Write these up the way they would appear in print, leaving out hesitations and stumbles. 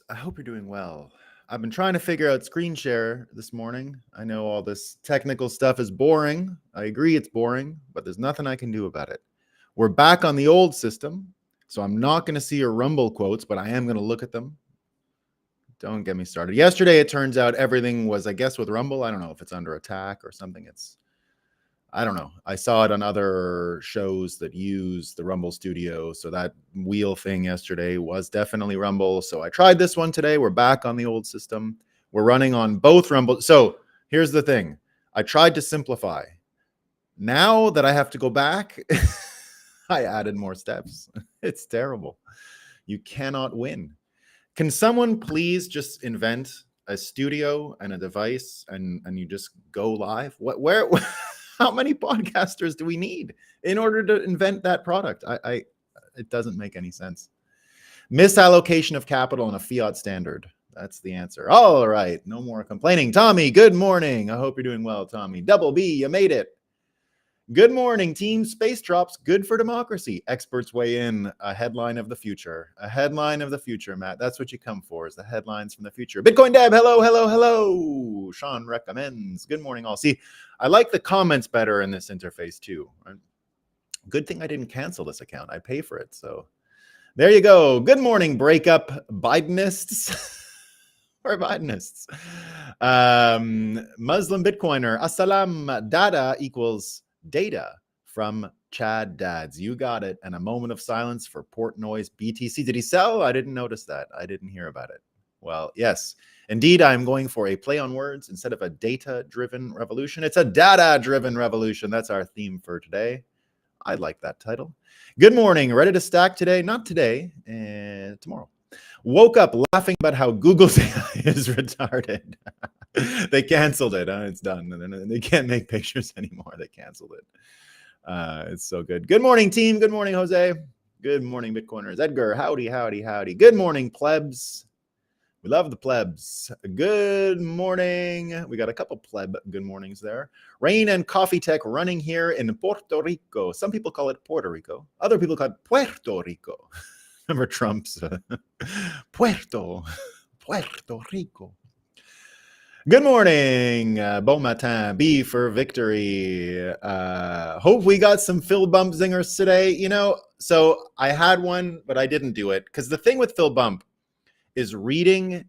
I hope you're doing well. I've been trying to figure out screen share this morning. I know all this technical stuff is boring. I agree it's boring, but there's nothing I can do about it. We're back on the old system, so I'm not going to see your Rumble quotes, but I am going to look at them. Don't get me started. Yesterday, it turns out everything was, I guess, with Rumble. I don't know if it's under attack or something. I don't know. I saw it on other shows that use the Rumble Studio. So that wheel thing yesterday was definitely Rumble. So I tried this one today. We're back on the old system. We're running on both Rumble. So here's the thing. I tried to simplify. Now that I have to go back, I added more steps. It's terrible. You cannot win. Can someone please just invent a studio and a device and you just go live? Where how many podcasters do we need in order to invent that product? It doesn't make any sense. Misallocation of capital in a fiat standard. That's the answer. All right, no more complaining. Tommy, good morning. I hope you're doing well, Tommy. Double B, you made it. Good morning, team. Space drops good for democracy. Experts weigh in. A headline of the future. A headline of the future, Matt. That's what you come for, is the headlines from the future. Bitcoin Deb, hello, hello, hello. Sean recommends. Good morning, all. See, I like the comments better in this interface, too. Good thing I didn't cancel this account. I pay for it, so there you go. Good morning, Breakup Bidenists. Or Bidenists. Muslim Bitcoiner. Assalam. Dada equals Data from Chad Dads. You got it. And a moment of silence for Portnoy's BTC. Did he sell? I didn't notice that. I didn't hear about it. Well, yes, indeed, I'm going for a play on words. Instead of a data-driven revolution, it's a data-driven revolution. That's our theme for today. I like that title. Good morning. Ready to stack today? Not today, and tomorrow. Woke up laughing about how Google's AI is retarded. They canceled it. It's done. They can't make pictures anymore. They canceled it. It's so good. Good morning, team. Good morning, Jose. Good morning, Bitcoiners. Edgar, howdy, howdy, howdy. Good morning, plebs. We love the plebs. Good morning. We got a couple pleb good mornings there. Rain and Coffee Tech running here in Puerto Rico. Some people call it Puerto Rico. Other people call it Puerto Rico. Remember Trump's Puerto Rico. Good morning, bon matin, B for victory. Hope we got some Phil Bump zingers today. You know, so I had one, but I didn't do it. Because the thing with Phil Bump is reading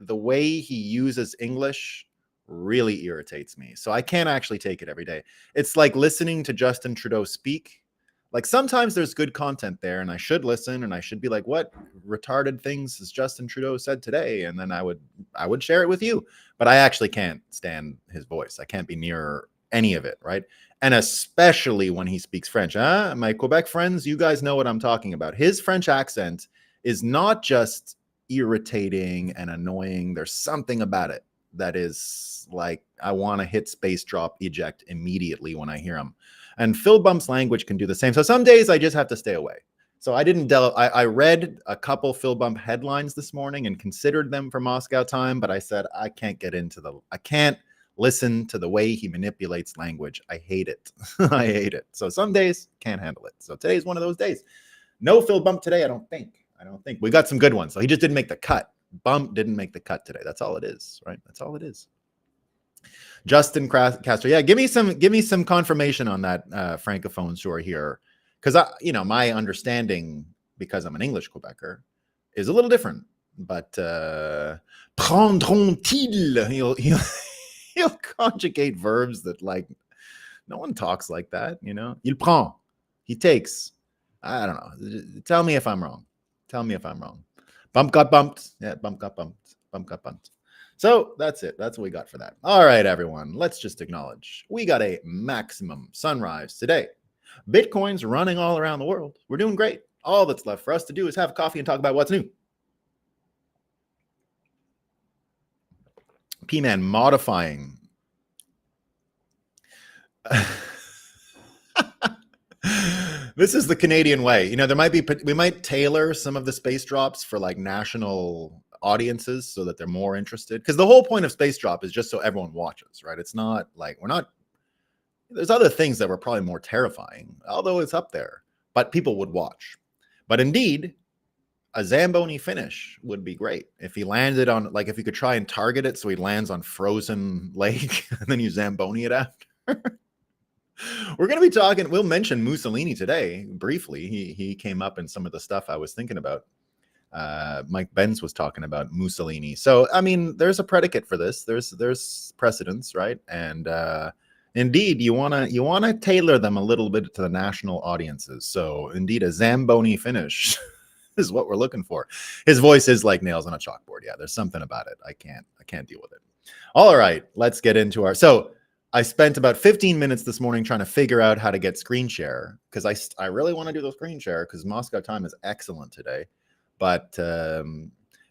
the way he uses English really irritates me. So I can't actually take it every day. It's like listening to Justin Trudeau speak. Like sometimes there's good content there and I should listen and I should be like, what retarded things has Justin Trudeau said today? And then I would share it with you, but I actually can't stand his voice. I can't be near any of it, right? And especially when he speaks French. My Quebec friends, you guys know what I'm talking about. His French accent is not just irritating and annoying. There's something about it that is like, I want to hit space drop eject immediately when I hear him. And Phil Bump's language can do the same. So some days I just have to stay away. So I didn't I read a couple Phil Bump headlines this morning and considered them for Moscow time, but I said, I can't listen to the way he manipulates language. I hate it. I hate it. So some days can't handle it. So today's one of those days. No Phil Bump today, I don't think. We got some good ones. So he just didn't make the cut. Bump didn't make the cut today. That's all it is, right? That's all it is. Justin Castro, yeah, give me some confirmation on that, francophones who are here, because my understanding, because I'm an English Quebecer, is a little different. But prendront-ils? He'll conjugate verbs that like no one talks like that, you know. Il prend, he takes. I don't know. Tell me if I'm wrong. Bump got bumped. Yeah, bump got bumped. Bump got bumped. So that's it. That's what we got for that. All right, everyone. Let's just acknowledge we got a maximum sunrise today. Bitcoin's running all around the world. We're doing great. All that's left for us to do is have coffee and talk about what's new. P-Man modifying. This is the Canadian way. You know, we might tailor some of the space drops for like national audiences so that they're more interested. Because the whole point of Space Drop is just so everyone watches, right? It's not like there's other things that were probably more terrifying, although it's up there, but people would watch. But indeed, a Zamboni finish would be great. If he landed on, like, if you could try and target it so he lands on frozen lake and then you Zamboni it after. We're going to be talking, we'll mention Mussolini today briefly. He came up in some of the stuff I was thinking about. Mike Benz was talking about Mussolini. So, I mean, there's a predicate for this. There's precedence, right? And indeed, you wanna tailor them a little bit to the national audiences. So, indeed, a Zamboni finish is what we're looking for. His voice is like nails on a chalkboard. Yeah, there's something about it. I can't deal with it. All right, let's get into our. So, I spent about 15 minutes this morning trying to figure out how to get screen share because I really want to do the screen share because Moscow time is excellent today. But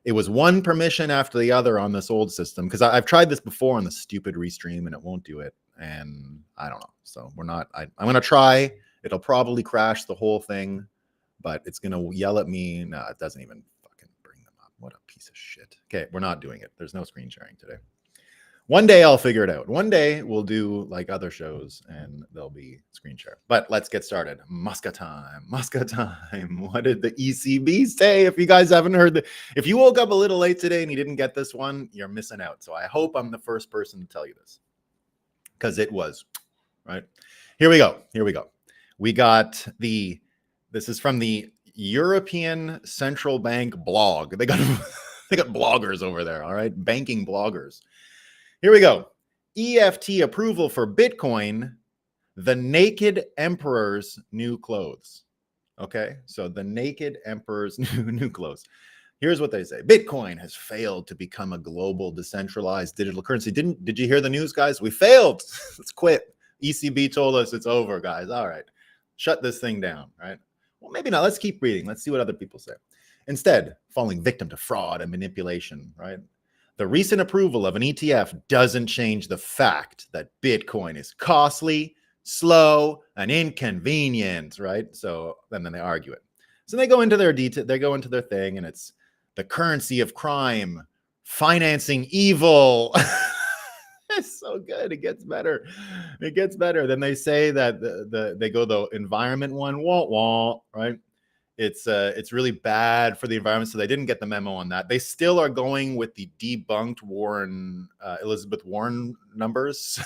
it was one permission after the other on this old system because I've tried this before on the stupid restream and it won't do it. And I don't know. So we're not, I'm going to try. It'll probably crash the whole thing, but it's going to yell at me. No, it doesn't even fucking bring them up. What a piece of shit. Okay, we're not doing it. There's no screen sharing today. One day I'll figure it out. One day we'll do like other shows and there'll be screen share. But let's get started. Moscow time. Moscow time. What did the ECB say? If you guys haven't heard if you woke up a little late today and you didn't get this one, you're missing out. So I hope I'm the first person to tell you this because it was, right? Here we go. We got this is from the European Central Bank blog. They got bloggers over there, all right? Banking bloggers. Here we go. EFT approval for Bitcoin, the naked emperor's new clothes. Okay, so the naked emperor's new clothes. Here's what they say. Bitcoin has failed to become a global decentralized digital currency. Did you hear the news, guys? We failed. Let's quit. ECB told us it's over, guys. All right, shut this thing down, right? Well, maybe not. Let's keep reading. Let's see what other people say. Instead, falling victim to fraud and manipulation, right? The recent approval of an ETF doesn't change the fact that Bitcoin is costly, slow, and inconvenient, right? So then they argue it. So they go into their detail, they go into their thing, and it's the currency of crime, financing evil. It's so good. It gets better. It gets better. Then they say that they go the environment one, right? It's really bad for the environment, so they didn't get the memo on that. They still are going with the debunked Elizabeth Warren numbers.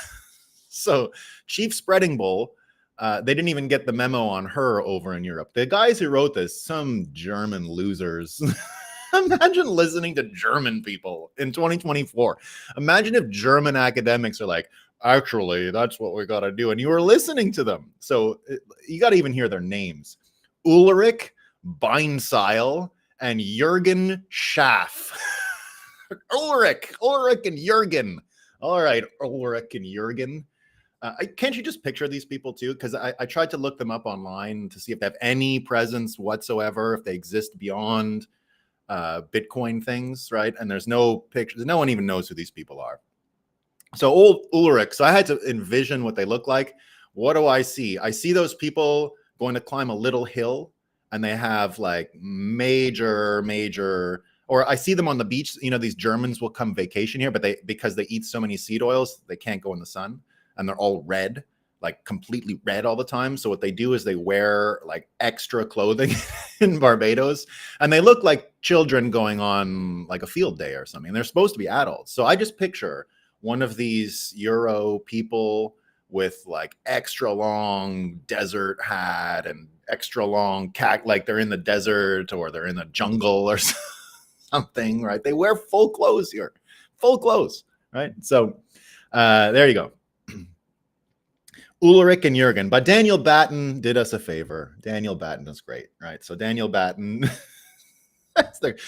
So Chief Spreading Bull, they didn't even get the memo on her over in Europe. The guys who wrote this, some German losers. Imagine listening to German people in 2024. Imagine if German academics are like, actually, that's what we got to do. And you were listening to them. So you got to even hear their names. Ulrich Beinseil and Jürgen Schaff. Ulrich and Jürgen. All right, Ulrich and Jürgen. Can't you just picture these people too? Because I tried to look them up online to see if they have any presence whatsoever, if they exist beyond Bitcoin things, right? And there's no pictures. No one even knows who these people are. So old Ulrich. So I had to envision what they look like. What do I see? I see those people going to climb a little hill. And they have like major, or I see them on the beach. You know, these Germans will come vacation here, but because they eat so many seed oils, they can't go in the sun, and they're all red, like completely red all the time. So what they do is they wear like extra clothing in Barbados, and they look like children going on like a field day or something. They're supposed to be adults. So I just picture one of these Euro people with like extra long desert hat and extra long like they're in the desert or they're in the jungle or something, right? They wear full clothes here, full clothes, right? So there you go. Ulrich and Jürgen. But Daniel Batten did us a favor. Daniel Batten is great, right? So Daniel Batten, that's the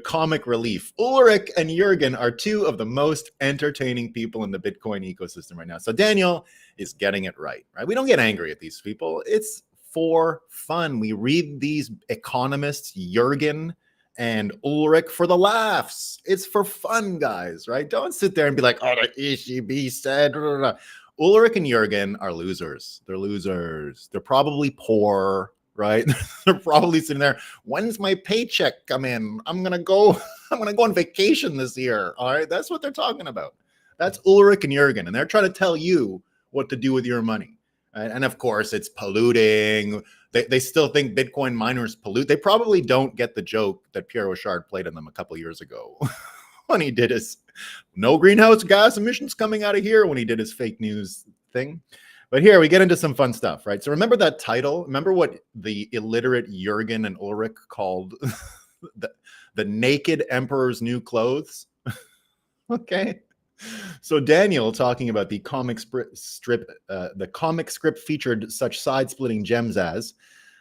comic relief. Ulrich and Jürgen are two of the most entertaining people in the Bitcoin ecosystem right now. So Daniel is getting it right? We don't get angry at these people. It's for fun. We read these economists, Jürgen and Ulrich, for the laughs. It's for fun, guys, right? Don't sit there and be like, oh, the ECB said. Ulrich and Jürgen are losers. They're losers. They're probably poor, right? They're probably sitting there. When's my paycheck come in? I'm gonna go on vacation this year. All right, that's what they're talking about. That's Ulrich and Jürgen, and they're trying to tell you what to do with your money. And of course, it's polluting. They still think Bitcoin miners pollute. They probably don't get the joke that Pierre Rochard played on them a couple years ago when he did his no greenhouse gas emissions coming out of here when he did his fake news thing. But here we get into some fun stuff, right? So remember that title? Remember what the illiterate Jurgen and Ulrich called the naked emperor's new clothes? Okay. So Daniel talking about the comic strip featured such side-splitting gems as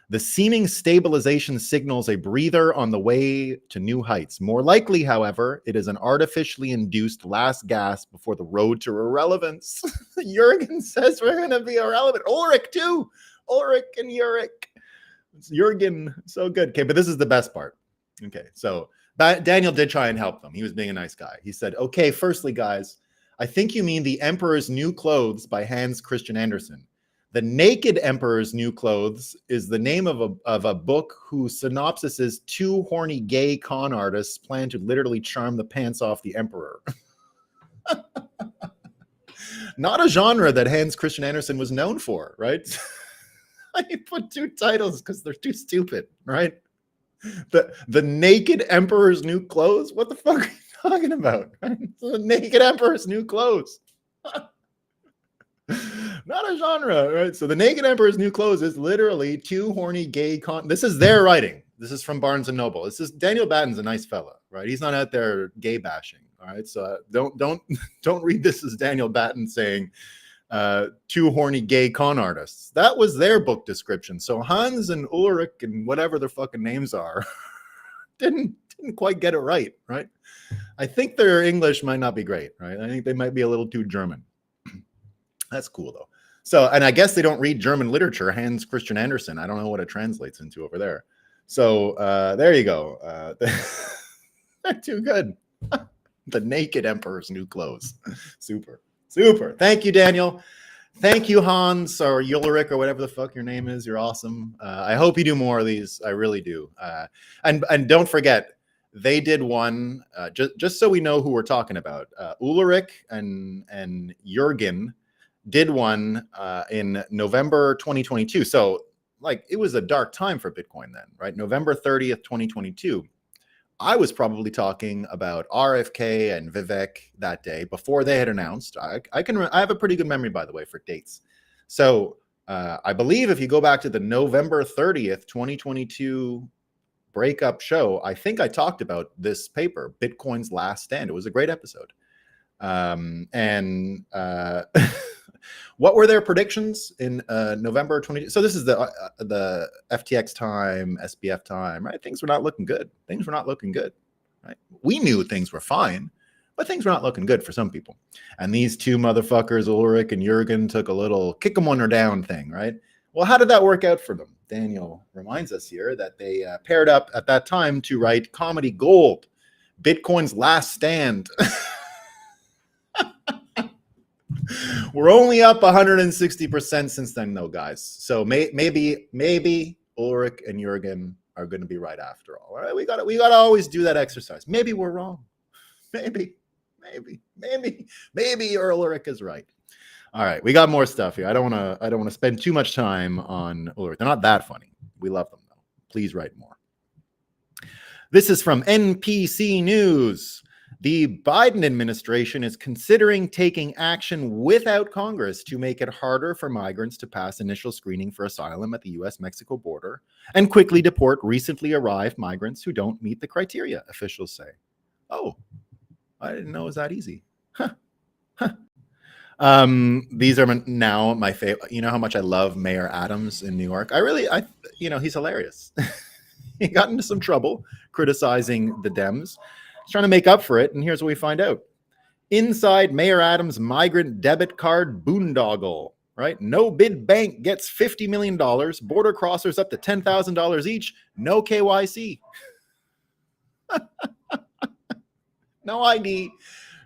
the seeming stabilization signals a breather on the way to new heights. More likely, however, it is an artificially induced last gasp before the road to irrelevance. Jurgen says we're going to be irrelevant. Ulrich, too. Ulrich and Ulrich. It's Jurgen. So good. Okay, but this is the best part. Okay, so Daniel did try and help them. He was being a nice guy. He said, okay, firstly, guys, I think you mean The Emperor's New Clothes by Hans Christian Andersen. The Naked Emperor's New Clothes is the name of a book whose synopsis is two horny gay con artists plan to literally charm the pants off the emperor. Not a genre that Hans Christian Andersen was known for, right? I put two titles because they're too stupid, right? The Naked Emperor's New Clothes? What the fuck are you talking about? Right? The Naked Emperor's New Clothes. Not a genre, right? So the Naked Emperor's New Clothes is literally two horny gay this is their writing. This is from Barnes and Noble. This is Daniel Batten's a nice fella, right? He's not out there gay bashing, all right? So don't read this as Daniel Batten saying two horny gay con artists. That was their book description. So Hans and Ulrich and whatever their fucking names are didn't quite get it right? I think their English might not be great, right? I think they might be a little too German. That's cool though. So, and I guess they don't read German literature, Hans Christian Andersen. I don't know what it translates into over there. So there you go. They're too good. The Naked Emperor's New Clothes. Super. Thank you, Daniel. Thank you, Hans or Ulrich or whatever the fuck your name is. You're awesome. I hope you do more of these. I really do. And don't forget, they did one, just so we know who we're talking about. Ulrich and Jurgen did one in November 2022. So like it was a dark time for Bitcoin then, right? November 30th, 2022. I was probably talking about RFK and Vivek that day before they had announced. I have a pretty good memory, by the way, for dates. So I believe if you go back to the November 30th, 2022 Breakup show, I think I talked about this paper, Bitcoin's Last Stand. It was a great episode. What were their predictions in November 20? So this is the FTX time, SBF time, right? Things were not looking good. Right? We knew things were fine, but things were not looking good for some people. And these two motherfuckers, Ulrich and Jurgen, took a little kick them when they're down thing, right? Well, how did that work out for them? Daniel reminds us here that they paired up at that time to write Comedy Gold, Bitcoin's Last Stand. We're only up 160% since then, though, guys. So maybe Ulrich and Jurgen are going to be right after all. All right, we got to always do that exercise. Maybe we're wrong. Maybe Ulrich is right. All right, we got more stuff here. I don't want to spend too much time on Ulrich. They're not that funny. We love them though. Please write more. This is from NPC News. The Biden administration is considering taking action without Congress to make it harder for migrants to pass initial screening for asylum at the U.S.-Mexico border and quickly deport recently arrived migrants who don't meet the criteria, officials say. Oh, I didn't know it was that easy. These are now my favorite. You know how much I love Mayor Adams in New York? He's hilarious. He got into some trouble criticizing the Dems. He's trying to make up for it, and here's what we find out. Inside Mayor Adams' migrant debit card boondoggle, right? No bid bank gets $50 million. Border crossers up to $10,000 each. No KYC. No ID.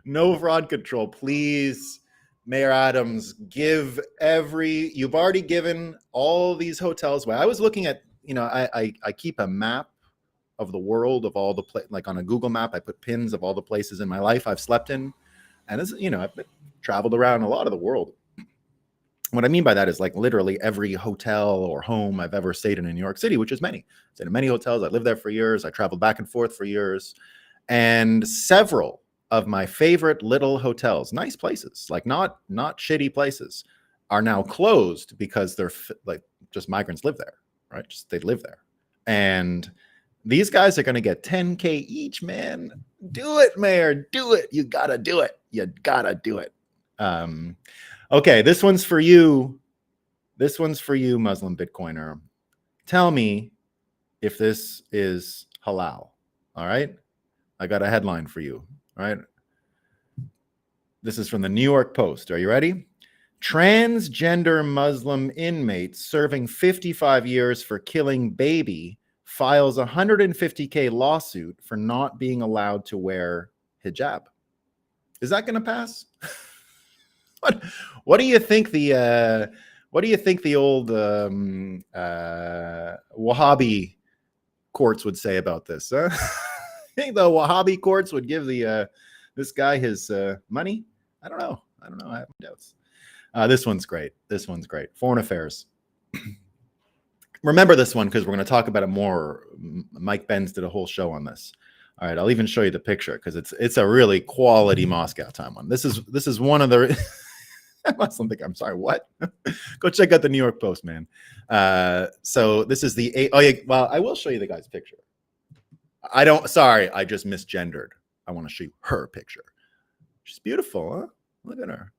No fraud control. Please, Mayor Adams, you've already given all these hotels. Well, I was looking at, I keep a map of the world of all the like on a Google map, I put pins of all the places in my life I've slept in. And I've traveled around a lot of the world. What I mean by that is like literally every hotel or home I've ever stayed in New York City, which is many. I've stayed in many hotels. I lived there for years. I traveled back and forth for years. And several of my favorite little hotels, nice places, like not shitty places, are now closed because they're like just migrants live there, right? Just they live there. And these guys are going to get 10K each, man. Do it, Mayor. Do it. You got to do it. You got to do it. Okay, this one's for you. This one's for you, Muslim Bitcoiner. Tell me if this is halal. All right? I got a headline for you. All right? This is from the New York Post. Are you ready? Transgender Muslim inmate serving 55 years for killing baby files a $150K lawsuit for not being allowed to wear hijab. Is that going to pass? What do you think the old Wahhabi courts would say about this? Huh? I think the Wahhabi courts would give this guy his money. I don't know. I have doubts. This one's great. Foreign affairs. Remember this one because we're going to talk about it more. Mike Benz did a whole show on this. All right, I'll even show you the picture because it's a really quality Moscow time one. This is one of the. I'm sorry. What? Go check out the New York Post, man. So this is the. Oh yeah. Well, I will show you the guy's picture. Sorry, I just misgendered. I want to show you her picture. She's beautiful, huh? Look at her.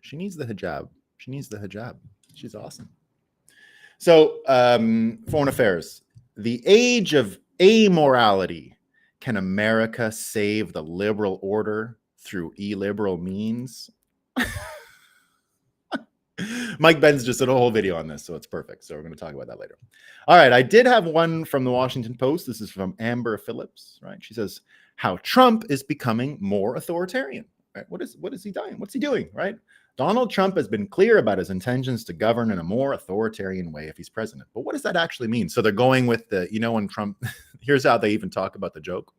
She needs the hijab. She's awesome. So, foreign affairs. The age of amorality. Can America save the liberal order through illiberal means? Mike Benz just did a whole video on this, so it's perfect. So we're going to talk about that later. All right, I did have one from the Washington Post. This is from Amber Phillips, right? She says, how Trump is becoming more authoritarian. Right? What is he doing? What's he doing, right? Donald Trump has been clear about his intentions to govern in a more authoritarian way if he's president. But what does that actually mean? So they're going with the, when Trump, here's how they even talk about the joke.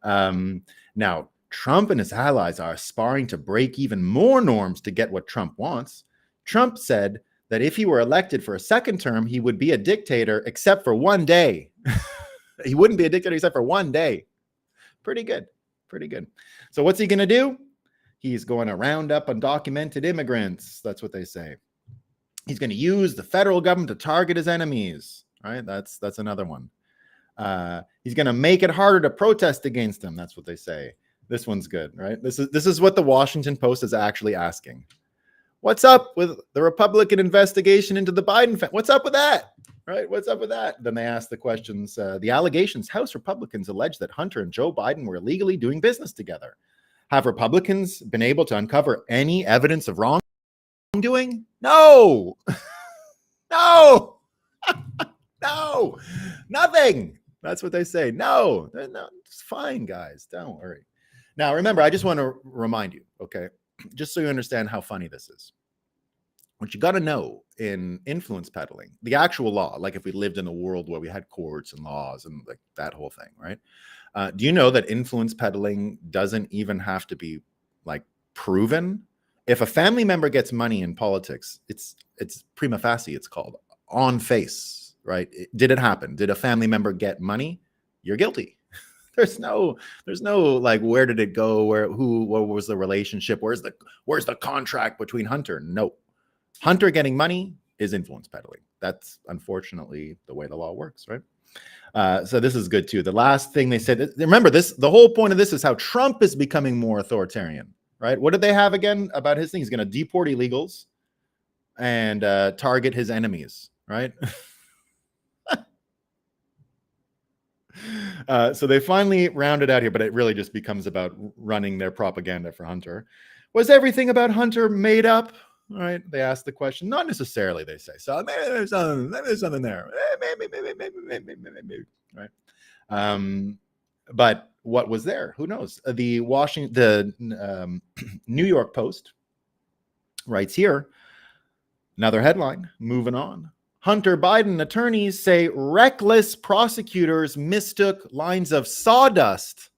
Now, Trump and his allies are aspiring to break even more norms to get what Trump wants. Trump said that if he were elected for a second term, he would be a dictator except for one day. He wouldn't be a dictator except for one day. Pretty good. So what's he going to do? He's going to round up undocumented immigrants. That's what they say. He's going to use the federal government to target his enemies. Right? That's another one. He's going to make it harder to protest against them. That's what they say. This one's good, right? This is what the Washington Post is actually asking. What's up with the Republican investigation into the Biden family? What's up with that? Right? What's up with that? Then they ask the questions. The allegations, House Republicans allege that Hunter and Joe Biden were illegally doing business together. Have Republicans been able to uncover any evidence of wrongdoing? No. No. No. Nothing. That's what they say. No. It's fine, guys. Don't worry. Now, remember, I just want to remind you, okay? Just so you understand how funny this is. What you got to know in influence peddling, the actual law, like if we lived in a world where we had courts and laws and like that whole thing, right? Do you know that influence peddling doesn't even have to be like proven? If a family member gets money in politics, it's prima facie, it's called on face, right? Did it happen? Did a family member get money? You're guilty. There's no like, where did it go? What was the relationship? Where's the contract between Hunter? No. Hunter getting money is influence peddling. That's unfortunately the way the law works, right? So this is good too. The last thing they said, remember this, the whole point of this is how Trump is becoming more authoritarian, right? What did they have again about his thing? He's going to deport illegals and target his enemies, right? So they finally rounded out here, but it really just becomes about running their propaganda for Hunter. Was everything about Hunter made up? All right. They asked the question. Not necessarily, they say. So maybe there's something there. Maybe. Right. But what was there? Who knows? The New York Post writes here, another headline, moving on. Hunter Biden attorneys say reckless prosecutors mistook lines of sawdust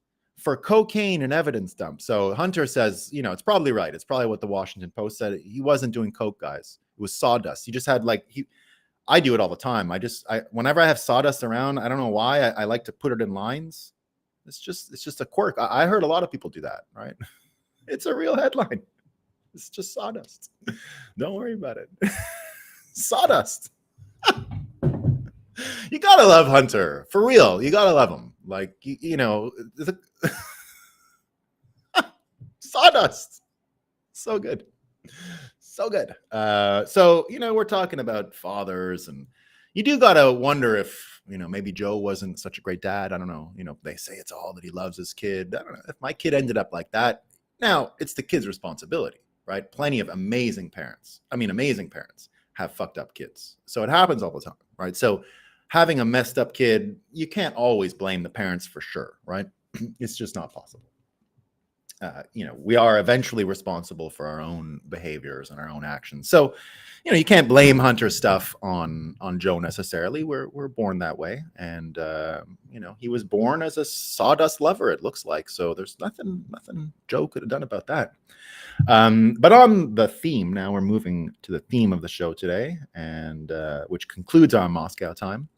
for cocaine and evidence dump. So Hunter says, it's probably right. It's probably what the Washington Post said. He wasn't doing coke, guys. It was sawdust. He just had I do it all the time. Whenever I have sawdust around, I don't know why. I like to put it in lines. It's just a quirk. I heard a lot of people do that, right? It's a real headline. It's just sawdust. Don't worry about it. Sawdust. You gotta love Hunter. For real. You gotta love him. Sawdust. So good. So good. We're talking about fathers, and you do gotta wonder if, maybe Joe wasn't such a great dad. I don't know. They say it's all that he loves his kid. I don't know. If my kid ended up like that, now it's the kid's responsibility, right? Plenty of amazing parents have fucked up kids. So it happens all the time, right? So having a messed up kid, you can't always blame the parents for sure, right? It's just not possible. We are eventually responsible for our own behaviors and our own actions. So, you can't blame Hunter's stuff on Joe necessarily. We're born that way, and he was born as a sawdust lover, it looks like. So there's nothing Joe could have done about that. But on the theme, now we're moving to the theme of the show today, and which concludes our Moscow time.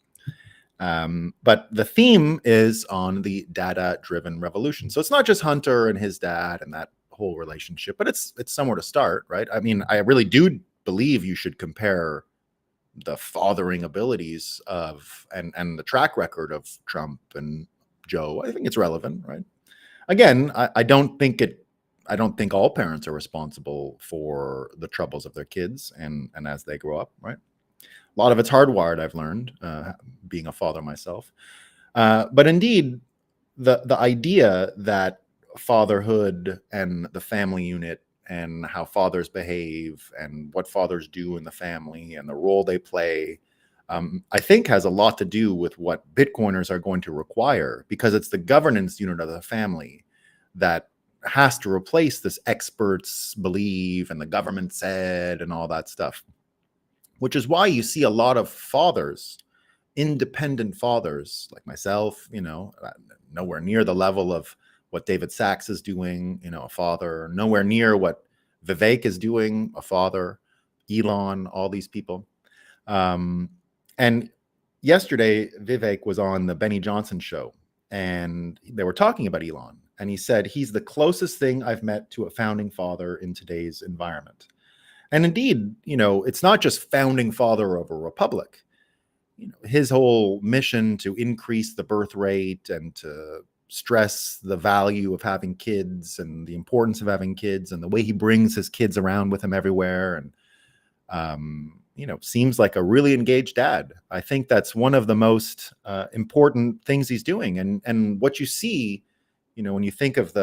But the theme is on the Dada-driven revolution. So it's not just Hunter and his dad and that whole relationship, but it's somewhere to start, right? I mean, I really do believe you should compare the fathering abilities of and the track record of Trump and Joe. I think it's relevant, right? Again, I don't think all parents are responsible for the troubles of their kids and as they grow up, right? A lot of it's hardwired, I've learned, being a father myself. But indeed, the idea that fatherhood and the family unit and how fathers behave and what fathers do in the family and the role they play, I think has a lot to do with what Bitcoiners are going to require, because it's the governance unit of the family that has to replace this experts believe and the government said and all that stuff. Which is why you see a lot of fathers, independent fathers like myself, nowhere near the level of what David Sachs is doing, a father, nowhere near what Vivek is doing, a father, Elon, all these people. And yesterday, Vivek was on the Benny Johnson show, and they were talking about Elon. And he said, he's the closest thing I've met to a founding father in today's environment. And indeed, it's not just founding father of a republic. His whole mission to increase the birth rate and to stress the value of having kids and the importance of having kids and the way he brings his kids around with him everywhere. And, seems like a really engaged dad. I think that's one of the most important things he's doing. And what you see, when you think of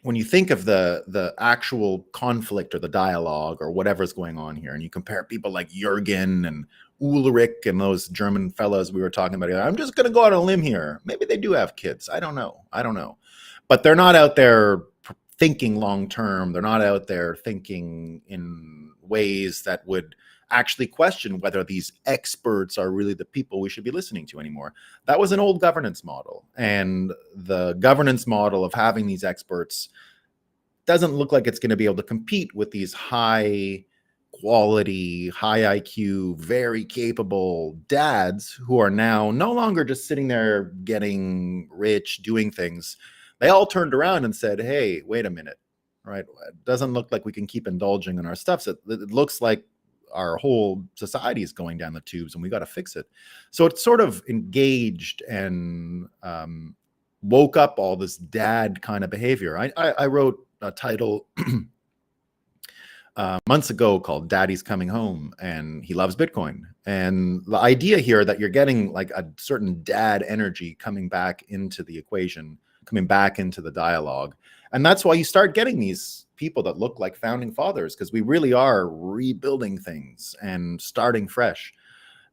when you think of the actual conflict or the dialogue or whatever's going on here, and you compare people like Jürgen and Ulrich and those German fellows we were talking about, I'm just going to go out on a limb here. Maybe they do have kids. I don't know. But they're not out there thinking long term. They're not out there thinking in ways that would actually question whether these experts are really the people we should be listening to anymore. That was an old governance model. And the governance model of having these experts doesn't look like it's going to be able to compete with these high quality, high IQ, very capable dads who are now no longer just sitting there getting rich, doing things. They all turned around and said, hey, wait a minute, right? It doesn't look like we can keep indulging in our stuff. So it looks like our whole society is going down the tubes and we got to fix it. So it sort of engaged and woke up all this dad kind of behavior. I wrote a title months ago called Daddy's Coming Home and He Loves Bitcoin. And the idea here that you're getting like a certain dad energy coming back into the equation, coming back into the dialogue. And that's why you start getting these people that look like founding fathers, because we really are rebuilding things and starting fresh.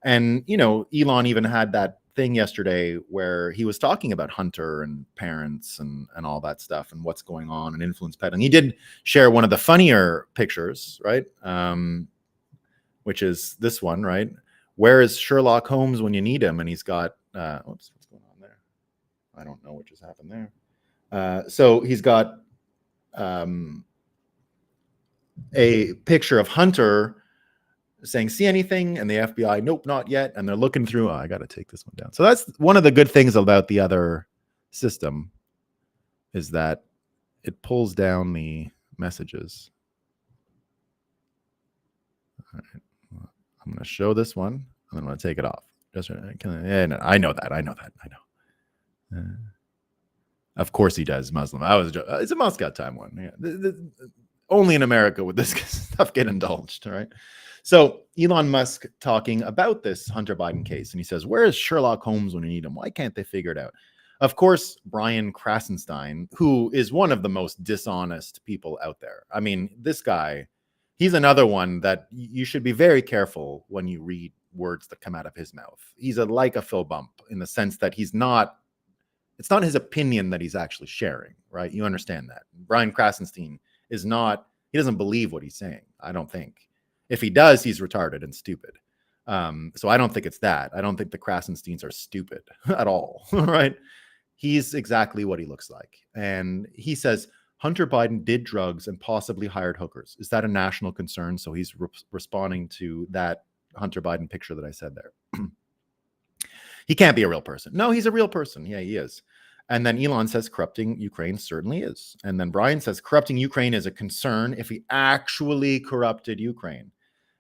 And, Elon even had that thing yesterday where he was talking about Hunter and parents and all that stuff and what's going on and influence peddling. He did share one of the funnier pictures, right? Which is this one, right? Where is Sherlock Holmes when you need him? And he's got, what's going on there? I don't know what just happened there. So he's got a picture of Hunter saying, see anything? And the FBI, nope, not yet. And they're looking through. Oh, I got to take this one down. So that's one of the good things about the other system, is that it pulls down the messages. All right. I'm going to show this one, and then I'm going to take it off. Just, no, I know that. I know. Of course he does, Muslim. It's a Muscat time one. Yeah. Only in America would this stuff get indulged, all right? So Elon Musk talking about this Hunter Biden case, and he says, where is Sherlock Holmes when you need him? Why can't they figure it out? Of course, Brian Krasenstein, who is one of the most dishonest people out there. I mean, this guy, he's another one that you should be very careful when you read words that come out of his mouth. He's like a Phil Bump in the sense that it's not his opinion that he's actually sharing, right? You understand that. Brian Krasenstein he doesn't believe what he's saying, I don't think. If he does, he's retarded and stupid. So I don't think it's that. I don't think the Krasensteins are stupid at all, right? He's exactly what he looks like. And he says, Hunter Biden did drugs and possibly hired hookers. Is that a national concern? So he's responding to that Hunter Biden picture that I said there. He can't be a real person. No, he's a real person. Yeah, he is. And then Elon says corrupting Ukraine certainly is. And then Brian says corrupting Ukraine is a concern if he actually corrupted Ukraine.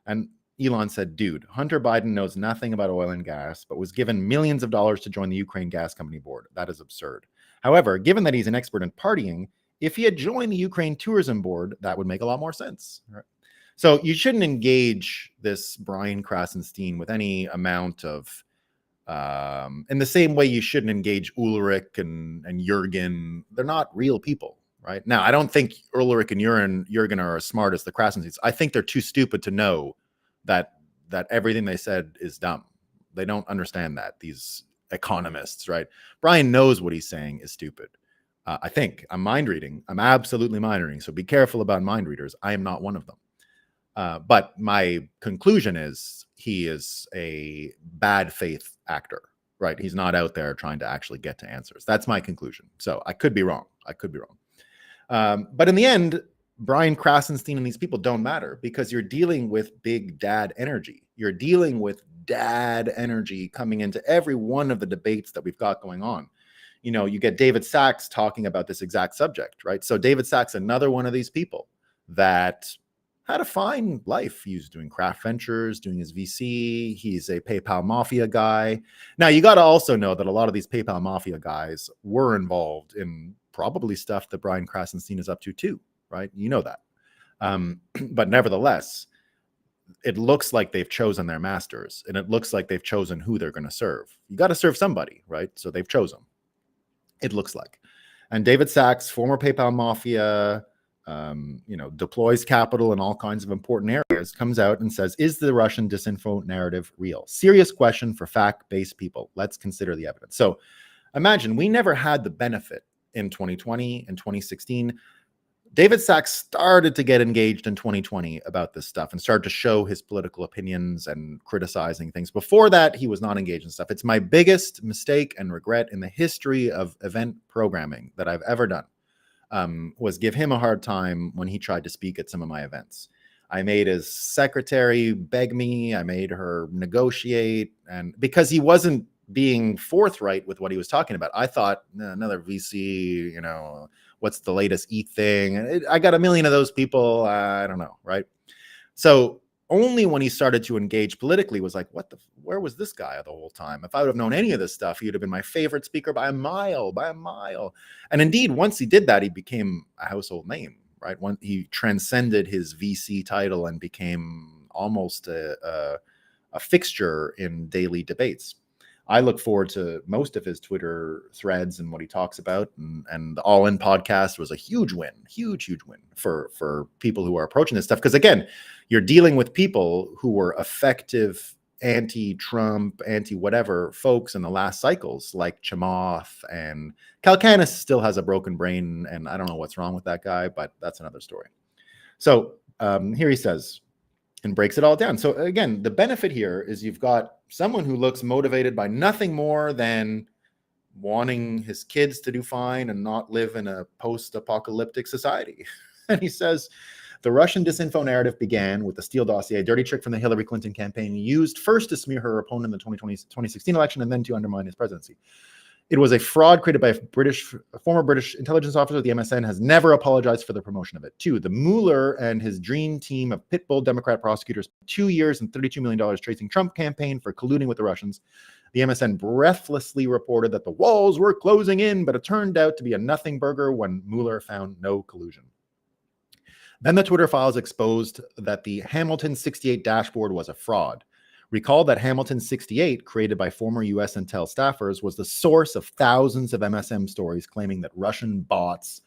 And Elon said, dude, Hunter Biden knows nothing about oil and gas, but was given millions of dollars to join the Ukraine Gas Company board. That is absurd. However, given that he's an expert in partying, if he had joined the Ukraine Tourism Board, that would make a lot more sense. Right? So you shouldn't engage this Brian Krasenstein with any amount of in the same way you shouldn't engage Ulrich and Jurgen. They're not real people, right? Now, I don't think Ulrich and Jurgen are as smart as the Krasensteins. I think they're too stupid to know that everything they said is dumb. They don't understand that, these economists, right? Brian knows what he's saying is stupid. I think I'm mind reading. I'm absolutely mind reading. So be careful about mind readers. I am not one of them. But my conclusion is he is a bad faith actor, right? He's not out there trying to actually get to answers. That's my conclusion. So I could be wrong. But in the end, Brian Krasenstein and these people don't matter, because you're dealing with big dad energy. You're dealing with dad energy coming into every one of the debates that we've got going on. You know, you get David Sachs talking about this exact subject, right? So David Sachs, another one of these people that had a fine life. He was doing craft ventures, doing his VC. He's a PayPal Mafia guy. Now, you got to also know that a lot of these PayPal Mafia guys were involved in probably stuff that Brian Krasenstein is up to too, right? You know that. But nevertheless, it looks like they've chosen their masters, and it looks like they've chosen who they're going to serve. You got to serve somebody, right? So they've chosen. It looks like. And David Sachs, former PayPal Mafia, deploys capital in all kinds of important areas, comes out and says, is the Russian disinfo narrative real? Serious question for fact-based people. Let's consider the evidence. So imagine we never had the benefit in 2020 and 2016. David Sachs started to get engaged in 2020 about this stuff and started to show his political opinions and criticizing things. Before that, he was not engaged in stuff. It's my biggest mistake and regret in the history of event programming that I've ever done. Was give him a hard time when he tried to speak at some of my events. I made his secretary beg me. I made her negotiate, and because he wasn't being forthright with what he was talking about, I thought another VC, what's the latest ETH thing? I got a million of those people. I don't know, right? So only when he started to engage politically was like, where was this guy the whole time? If I would have known any of this stuff, he would have been my favorite speaker by a mile. And indeed, once he did that, he became a household name, right? He transcended his VC title and became almost a fixture in daily debates. I look forward to most of his Twitter threads and what he talks about. And the All In podcast was a huge win for people who are approaching this stuff. Because again, you're dealing with people who were effective anti-Trump, anti-whatever folks in the last cycles, like Chamath, and Kalkanis still has a broken brain, and I don't know what's wrong with that guy, but that's another story. So here he says, and breaks it all down. So again, the benefit here is you've got someone who looks motivated by nothing more than wanting his kids to do fine and not live in a post-apocalyptic society. And he says, the Russian disinfo narrative began with the Steele dossier, a dirty trick from the Hillary Clinton campaign used first to smear her opponent in the 2016 election and then to undermine his presidency. It was a fraud created by a former British intelligence officer. The MSN has never apologized for the promotion of it. 2, the Mueller and his dream team of pitbull Democrat prosecutors 2 years and $32 million tracing Trump campaign for colluding with the Russians. The MSN breathlessly reported that the walls were closing in, but it turned out to be a nothing burger when Mueller found no collusion. Then the Twitter files exposed that the Hamilton 68 dashboard was a fraud. Recall that Hamilton 68, created by former US Intel staffers, was the source of thousands of MSM stories claiming that Russian bots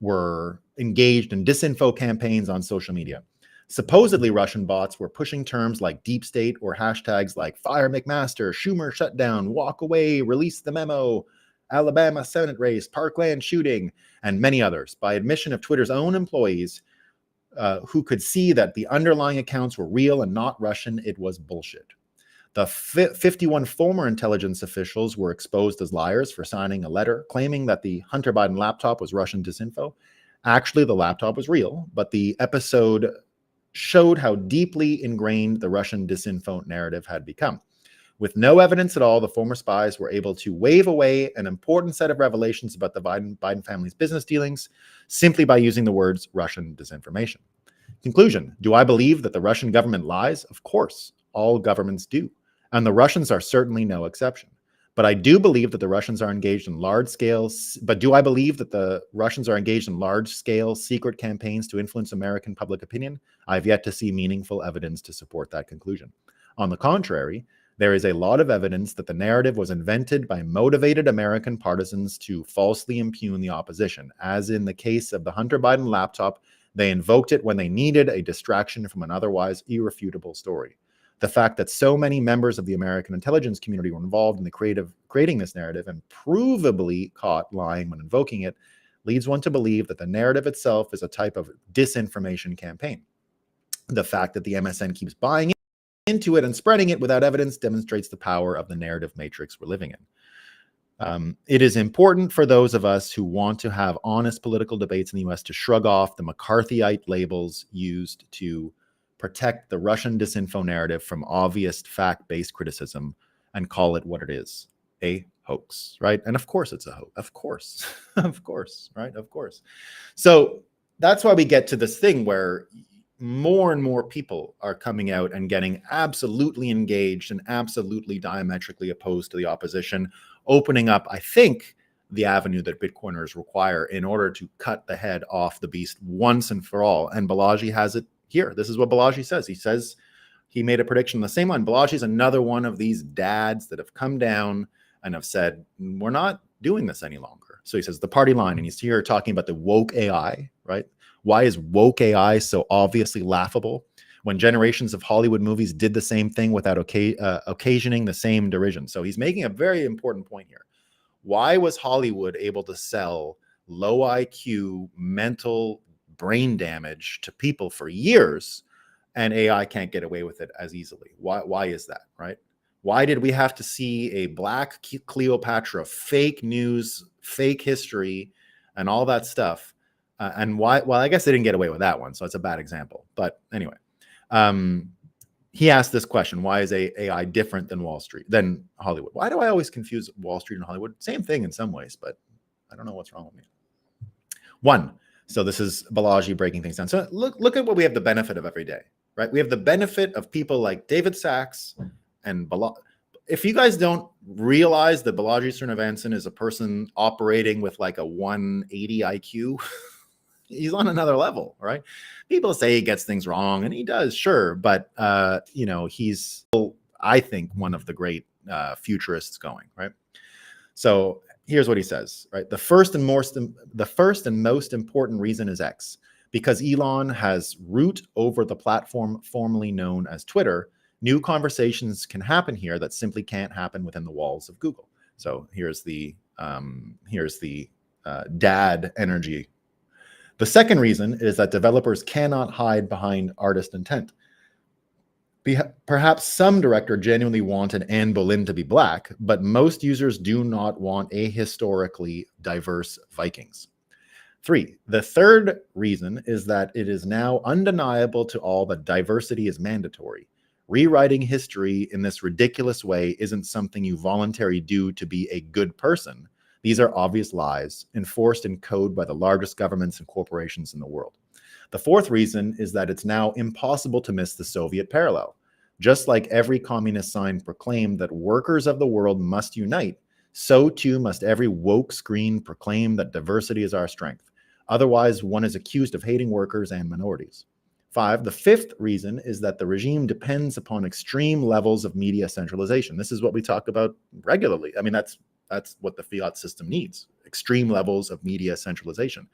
were engaged in disinfo campaigns on social media. Supposedly, Russian bots were pushing terms like deep state or hashtags like fire McMaster, Schumer shutdown, walk away, release the memo, Alabama Senate race, Parkland shooting, and many others. By admission of Twitter's own employees, who could see that the underlying accounts were real and not Russian, it was bullshit. The 51 former intelligence officials were exposed as liars for signing a letter claiming that the Hunter Biden laptop was Russian disinfo. Actually, the laptop was real, but the episode showed how deeply ingrained the Russian disinfo narrative had become. With no evidence at all, the former spies were able to wave away an important set of revelations about the Biden family's business dealings simply by using the words Russian disinformation. Conclusion, do I believe that the Russian government lies? Of course, all governments do. And the Russians are certainly no exception. But I do believe that the Russians are engaged in large-scale secret campaigns to influence American public opinion? I've yet to see meaningful evidence to support that conclusion. On the contrary, there is a lot of evidence that the narrative was invented by motivated American partisans to falsely impugn the opposition. As in the case of the Hunter Biden laptop, they invoked it when they needed a distraction from an otherwise irrefutable story. The fact that so many members of the American intelligence community were involved in the creating this narrative and provably caught lying when invoking it leads one to believe that the narrative itself is a type of disinformation campaign. The fact that the MSN keeps buying into it and spreading it without evidence demonstrates the power of the narrative matrix we're living in. It is important for those of us who want to have honest political debates in the US to shrug off the McCarthyite labels used to protect the Russian disinfo narrative from obvious fact-based criticism and call it what it is, a hoax, right? And of course it's a hoax, of course, of course, right? Of course. So that's why we get to this thing where more and more people are coming out and getting absolutely engaged and absolutely diametrically opposed to the opposition, opening up, I think, the avenue that Bitcoiners require in order to cut the head off the beast once and for all. And Balaji has it here. This is what Balaji says. He says he made a prediction on the same line. Balaji is another one of these dads that have come down and have said, we're not doing this any longer. So he says the party line, and he's here talking about the woke AI, right? Why is woke AI so obviously laughable when generations of Hollywood movies did the same thing without occasioning the same derision? So he's making a very important point here. Why was Hollywood able to sell low IQ mental brain damage to people for years and AI can't get away with it as easily? Why is that, right? Why did we have to see a black Cleopatra, fake news, fake history, and all that stuff? And why? Well, I guess they didn't get away with that one, so it's a bad example. But anyway, he asked this question: why is AI different than than Hollywood? Why do I always confuse Wall Street and Hollywood? Same thing in some ways, but I don't know what's wrong with me. One. So this is Balaji breaking things down. So look at what we have the benefit of every day, right? We have the benefit of people like David Sachs and Balaji. If you guys don't realize that Balaji Srinivasan is a person operating with like a 180 IQ, he's on another level, right? People say he gets things wrong, and he does, sure. But, he's, I think, one of the great futurists going, right? So here's what he says, right? The first and most important reason is X, because Elon has root over the platform formerly known as Twitter. New conversations can happen here that simply can't happen within the walls of Google. So here's the dad energy. The second reason is that developers cannot hide behind artist intent. Perhaps some director genuinely wanted Anne Boleyn to be black, but most users do not want ahistorically diverse Vikings. 3, the third reason is that it is now undeniable to all that diversity is mandatory. Rewriting history in this ridiculous way isn't something you voluntarily do to be a good person. These are obvious lies enforced in code by the largest governments and corporations in the world. The fourth reason is that it's now impossible to miss the Soviet parallel. Just like every communist sign proclaimed that workers of the world must unite, so too must every woke screen proclaim that diversity is our strength. Otherwise, one is accused of hating workers and minorities. 5, the fifth reason is that the regime depends upon extreme levels of media centralization. This is what we talk about regularly. I mean, that's what the fiat system needs, extreme levels of media centralization.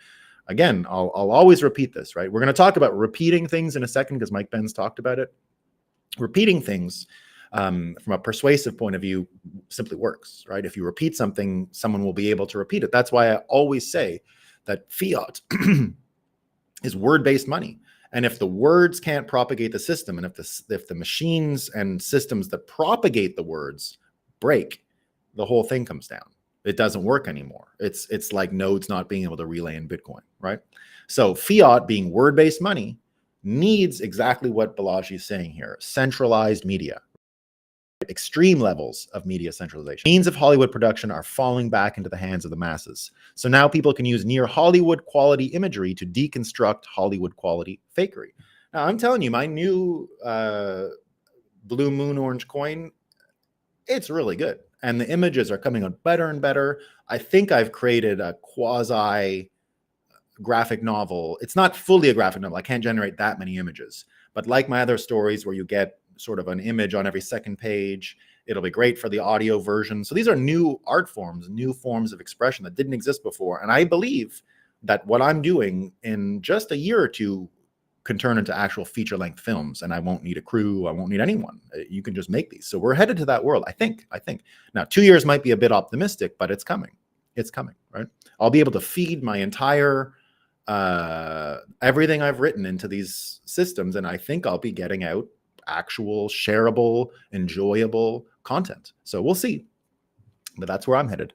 Again, I'll always repeat this, right? We're going to talk about repeating things in a second because Mike Benz talked about it. Repeating things from a persuasive point of view simply works, right? If you repeat something, someone will be able to repeat it. That's why I always say that fiat is word-based money. And if the words can't propagate the system, and if the machines and systems that propagate the words break, the whole thing comes down. It doesn't work anymore. It's like nodes not being able to relay in Bitcoin, right? So fiat, being word-based money, needs exactly what Balaji is saying here: centralized media, extreme levels of media centralization. Means of Hollywood production are falling back into the hands of the masses. So now people can use near Hollywood quality imagery to deconstruct Hollywood quality fakery. Now, I'm telling you, my new Blue Moon Orange coin, it's really good. And the images are coming out better and better. I think I've created a quasi graphic novel. It's not fully a graphic novel. I can't generate that many images. But like my other stories where you get sort of an image on every second page, it'll be great for the audio version. So these are new art forms, new forms of expression that didn't exist before. And I believe that what I'm doing in just a year or two can turn into actual feature-length films, and I won't need a crew. I won't need anyone. You can just make these. So we're headed to that world, I think. Now, 2 years might be a bit optimistic, but it's coming. It's coming, right? I'll be able to feed my entire everything I've written into these systems, and I think I'll be getting out actual shareable, enjoyable content. So we'll see. But that's where I'm headed.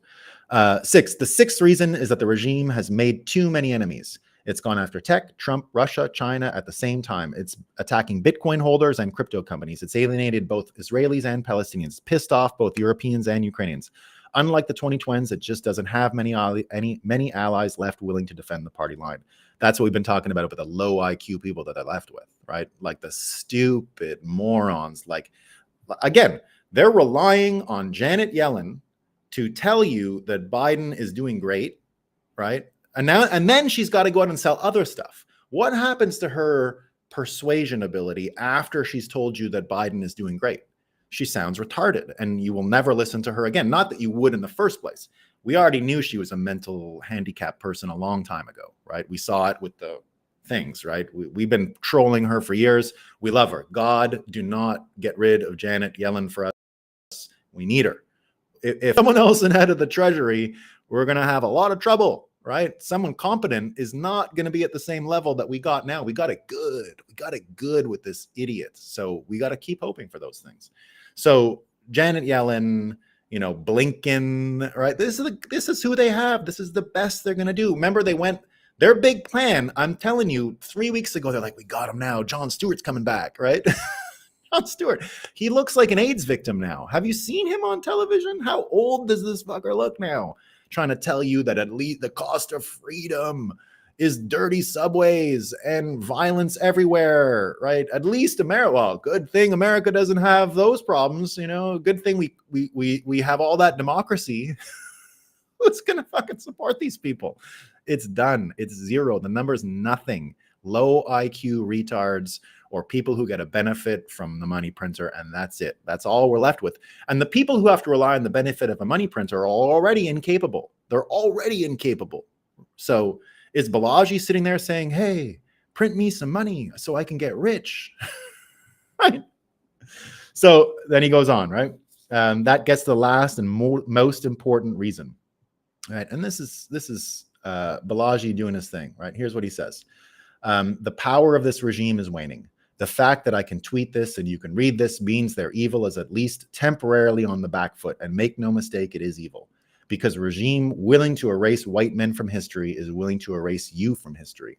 6, the sixth reason is that the regime has made too many enemies. It's gone after tech, Trump, Russia, China at the same time. It's attacking Bitcoin holders and crypto companies. It's alienated both Israelis and Palestinians, pissed off both Europeans and Ukrainians. Unlike the 2020s, it just doesn't have many allies left willing to defend the party line. That's what we've been talking about with the low IQ people that they're left with, right? Like the stupid morons. Like, again, they're relying on Janet Yellen to tell you that Biden is doing great, right? And then she's got to go out and sell other stuff. What happens to her persuasion ability after she's told you that Biden is doing great? She sounds retarded, and you will never listen to her again. Not that you would in the first place. We already knew she was a mental handicapped person a long time ago, right? We saw it with the things, right? We've been trolling her for years. We love her. God, do not get rid of Janet Yellen for us. We need her. If someone else in head of the Treasury, we're going to have a lot of trouble, right? Someone competent is not going to be at the same level that we got now. We got it good. We got it good with this idiot. So we got to keep hoping for those things. So Janet Yellen, Blinken, right? This is who they have. This is the best they're going to do. Remember, their big plan, I'm telling you, 3 weeks ago, they're like, we got him now. Jon Stewart's coming back, right? Jon Stewart, he looks like an AIDS victim now. Have you seen him on television? How old does this fucker look now? Trying to tell you that at least the cost of freedom is dirty subways and violence everywhere, right? At least America, well, good thing America doesn't have those problems, good thing we have all that democracy. Who's going to fucking support these people? It's done. It's zero. The number's nothing. Low IQ retards or people who get a benefit from the money printer, and that's it. That's all we're left with. And the people who have to rely on the benefit of a money printer are already incapable. They're already incapable. So is Balaji sitting there saying, hey, print me some money so I can get rich? Right? So then he goes on, right? That gets the last and most important reason, right? And this is Balaji doing his thing, right? Here's what he says. The power of this regime is waning. The fact that I can tweet this and you can read this means their evil is at least temporarily on the back foot. And make no mistake, it is evil. Because a regime willing to erase white men from history is willing to erase you from history.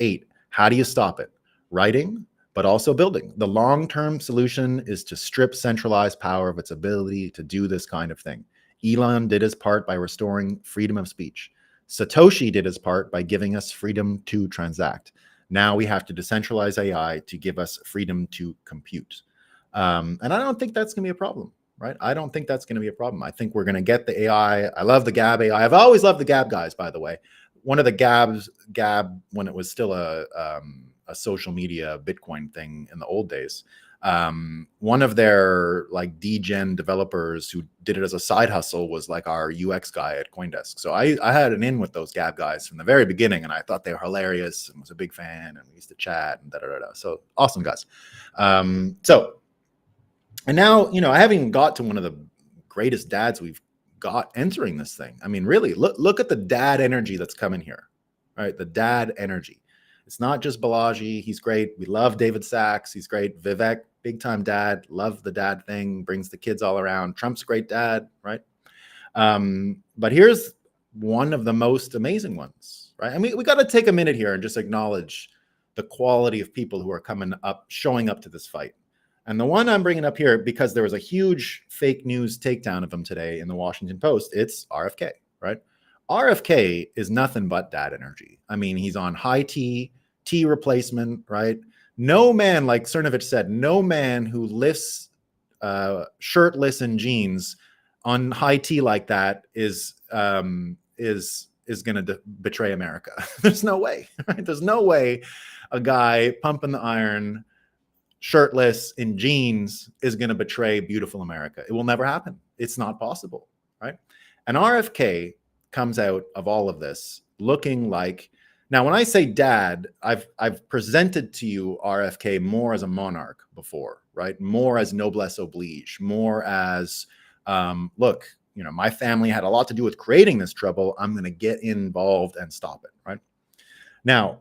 8, how do you stop it? Writing, but also building. The long-term solution is to strip centralized power of its ability to do this kind of thing. Elon did his part by restoring freedom of speech. Satoshi did his part by giving us freedom to transact. Now we have to decentralize AI to give us freedom to compute. And I don't think that's going to be a problem, right? I don't think that's going to be a problem. I think we're going to get the AI. I love the Gab AI. I've always loved the Gab guys, by the way. One of the Gab, when it was still a social media Bitcoin thing in the old days, one of their like degen developers who did it as a side hustle was like our UX guy at CoinDesk. So I had an in with those Gab guys from the very beginning, and I thought they were hilarious and was a big fan, and we used to chat and da-da-da-da. So awesome guys. And now, you know, I haven't even got to one of the greatest dads we've got entering this thing. I mean, really, look at the dad energy that's coming here, right? The dad energy. It's not just Balaji. He's great. We love David Sachs. He's great. Vivek, big time dad. Love the dad thing. Brings the kids all around. Trump's a great dad, right? But here's one of the most amazing ones, right? And we got to take a minute here and just acknowledge the quality of people who are coming up, showing up to this fight. And the one I'm bringing up here, because there was a huge fake news takedown of him today in the Washington Post, it's RFK, right? RFK is nothing but dad energy. I mean, he's on high tea replacement, right? No man, like Cernovich said, no man who lifts shirtless in jeans on high tea like that is going to betray America. There's no way, right? There's no way a guy pumping the iron, shirtless in jeans is going to betray beautiful America. It will never happen. It's not possible, right? And RFK comes out of all of this looking like, now when I say dad, I've presented to you RFK more as a monarch before, right? More as noblesse oblige, more as, look, you know, my family had a lot to do with creating this trouble. I'm going to get involved and stop it, right? Now,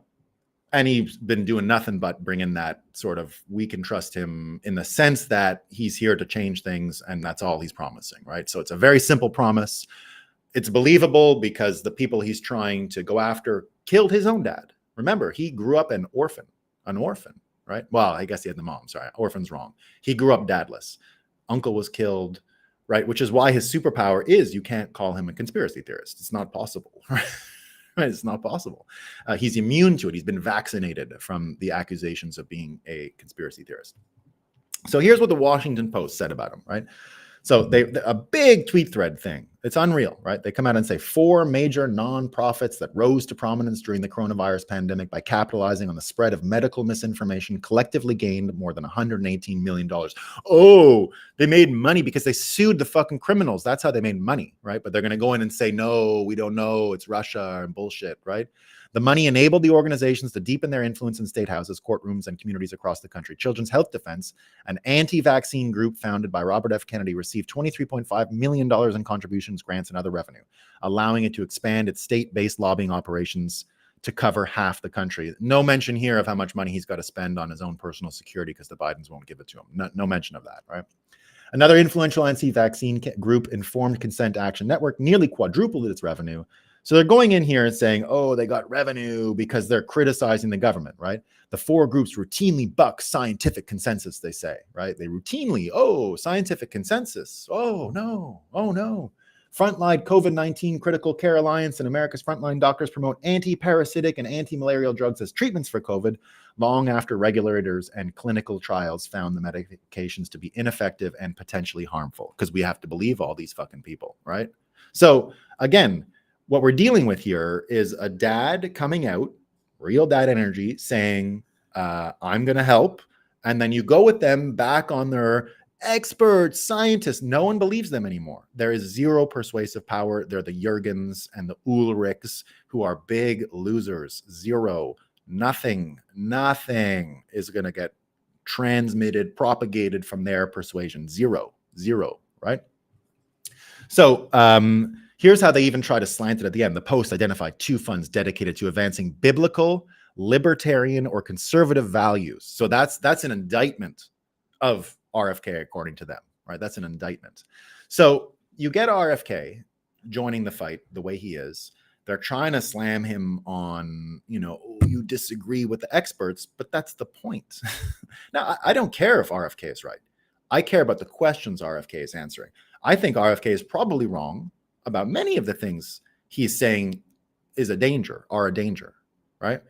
and he's been doing nothing but bring in that sort of, we can trust him in the sense that he's here to change things, and that's all he's promising, right? So it's a very simple promise. It's believable because the people he's trying to go after killed his own dad. Remember, he grew up an orphan, right? Well, I guess he had the mom, sorry, orphan's wrong. He grew up dadless. Uncle was killed, right? Which is why his superpower is you can't call him a conspiracy theorist. It's not possible, right? Right, it's not possible. He's immune to it. He's been vaccinated from the accusations of being a conspiracy theorist. So here's what the Washington Post said about him, right? So a big tweet thread thing. It's unreal, right? They come out and say 4 major nonprofits that rose to prominence during the coronavirus pandemic by capitalizing on the spread of medical misinformation collectively gained more than $118 million. Oh, they made money because they sued the fucking criminals. That's how they made money, right? But they're going to go in and say, no, we don't know. It's Russia and bullshit, right? The money enabled the organizations to deepen their influence in state houses, courtrooms, and communities across the country. Children's Health Defense, an anti-vaccine group founded by Robert F. Kennedy, received $23.5 million in contributions, grants, and other revenue, allowing it to expand its state-based lobbying operations to cover half the country. No mention here of how much money he's got to spend on his own personal security because the Bidens won't give it to him. No mention of that, right? Another influential anti-vaccine group, Informed Consent Action Network, nearly quadrupled its revenue. So they're going in here and saying, oh, they got revenue because they're criticizing the government, right? The 4 groups routinely buck scientific consensus, they say, right? They routinely, oh, scientific consensus. Oh, no. Oh, no. Frontline COVID-19 Critical Care Alliance and America's Frontline Doctors promote anti-parasitic and anti-malarial drugs as treatments for COVID long after regulators and clinical trials found the medications to be ineffective and potentially harmful, because we have to believe all these fucking people, right? So again, what we're dealing with here is a dad coming out, real dad energy, saying, I'm going to help. And then you go with them back on their experts, scientists. No one believes them anymore. There is zero persuasive power. They're the Jurgens and the Ulrichs who are big losers. Zero. Nothing is going to get transmitted, propagated from their persuasion. Zero, right? So, here's how they even try to slant it at the end. The Post identified 2 funds dedicated to advancing biblical, libertarian or conservative values. So that's an indictment of RFK, according to them, right? That's an indictment. So you get RFK joining the fight the way he is. They're trying to slam him on, oh, you disagree with the experts, but that's the point. Now, I don't care if RFK is right. I care about the questions RFK is answering. I think RFK is probably wrong about many of the things he's saying are a danger, right?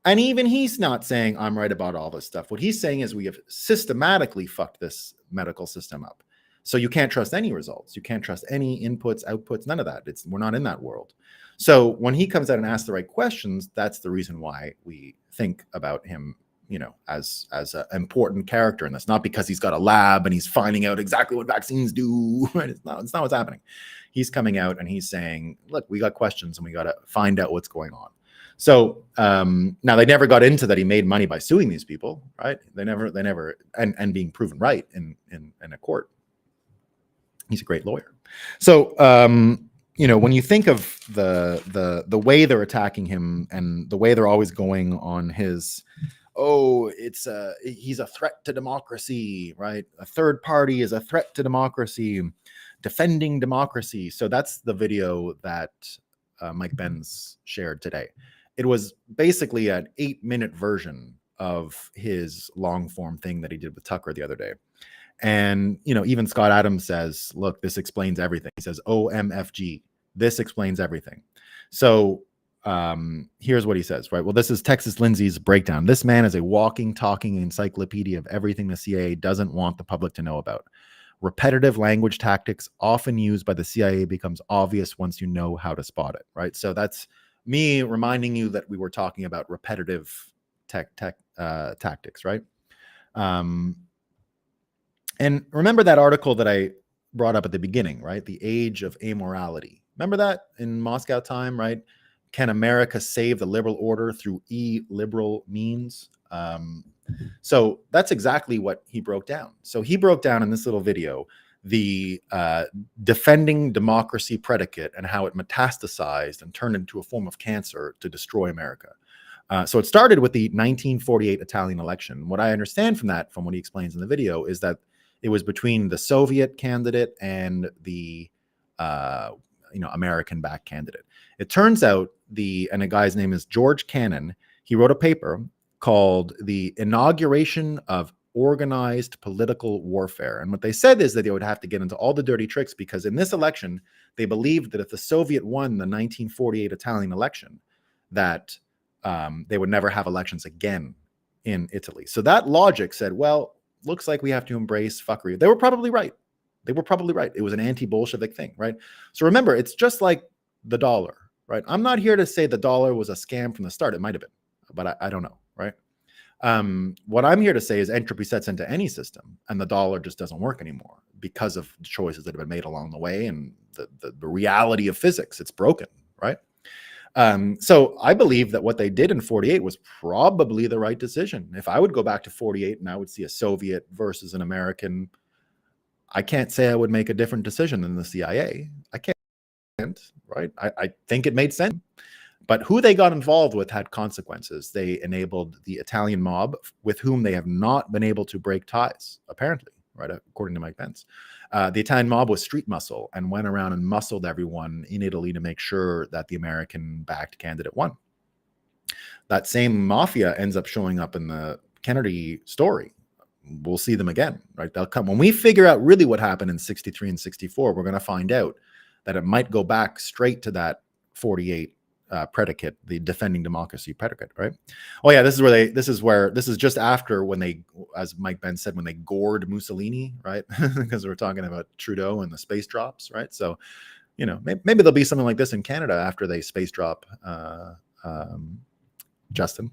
And even he's not saying I'm right about all this stuff. What he's saying is we have systematically fucked this medical system up. So you can't trust any results. You can't trust any inputs, outputs, none of that. We're not in that world. So when he comes out and asks the right questions, that's the reason why we think about him, as an important character in this. Not because he's got a lab and he's finding out exactly what vaccines do. It's not what's happening. He's coming out and he's saying, look, we got questions and we got to find out what's going on. So now they never got into that he made money by suing these people, right? They never, and being proven right in a court. He's a great lawyer. So when you think of the way they're attacking him and the way they're always going on his, he's a threat to democracy, right? A third party is a threat to democracy, defending democracy. So that's the video that Mike Benz shared today. It was basically an 8-minute version of his long form thing that he did with Tucker the other day. And, even Scott Adams says, look, this explains everything. He says, OMFG, this explains everything. So here's what he says, right? Well, this is Texas Lindsay's breakdown. This man is a walking, talking encyclopedia of everything the CIA doesn't want the public to know about. Repetitive language tactics often used by the CIA becomes obvious once you know how to spot it, right? So that's me reminding you that we were talking about repetitive tactics, right? And remember that article that I brought up at the beginning, right? The Age of Amorality. Remember that in Moscow time, right? Can America save the liberal order through illiberal means? So that's exactly what he broke down. So he broke down in this little video the defending democracy predicate and how it metastasized and turned into a form of cancer to destroy America. So it started with the 1948 Italian election. What I understand from that, from what he explains in the video, is that it was between the Soviet candidate and the American-backed candidate. It turns out and a guy's name is George Cannon. He wrote a paper called The Inauguration of Organized Political Warfare. And what they said is that they would have to get into all the dirty tricks because in this election, they believed that if the Soviet won the 1948 Italian election, that they would never have elections again in Italy. So that logic said, well, looks like we have to embrace fuckery. They were probably right. It was an anti-Bolshevik thing, right? So remember, it's just like the dollar, right? I'm not here to say the dollar was a scam from the start. It might have been, but I don't know, right? What I'm here to say is entropy sets into any system and the dollar just doesn't work anymore because of the choices that have been made along the way and the reality of physics. It's broken, right? So I believe that what they did in 48 was probably the right decision. If I would go back to 48 and I would see a Soviet versus an American, I can't say I would make a different decision than the CIA. I can't, right? I think it made sense. But who they got involved with had consequences. They enabled the Italian mob with whom they have not been able to break ties, apparently, right? According to Mike Pence. The Italian mob was street muscle and went around and muscled everyone in Italy to make sure that the American-backed candidate won. That same mafia ends up showing up in the Kennedy story. We'll see them again, right? They'll come. When we figure out really what happened in 63 and 64, we're going to find out that it might go back straight to that 48 predicate, the defending democracy predicate, right? Oh yeah, this is just after when they, as Mike Ben said, when they gored Mussolini, right? Because we're talking about Trudeau and the space drops, right? So, maybe there'll be something like this in Canada after they space drop Justin.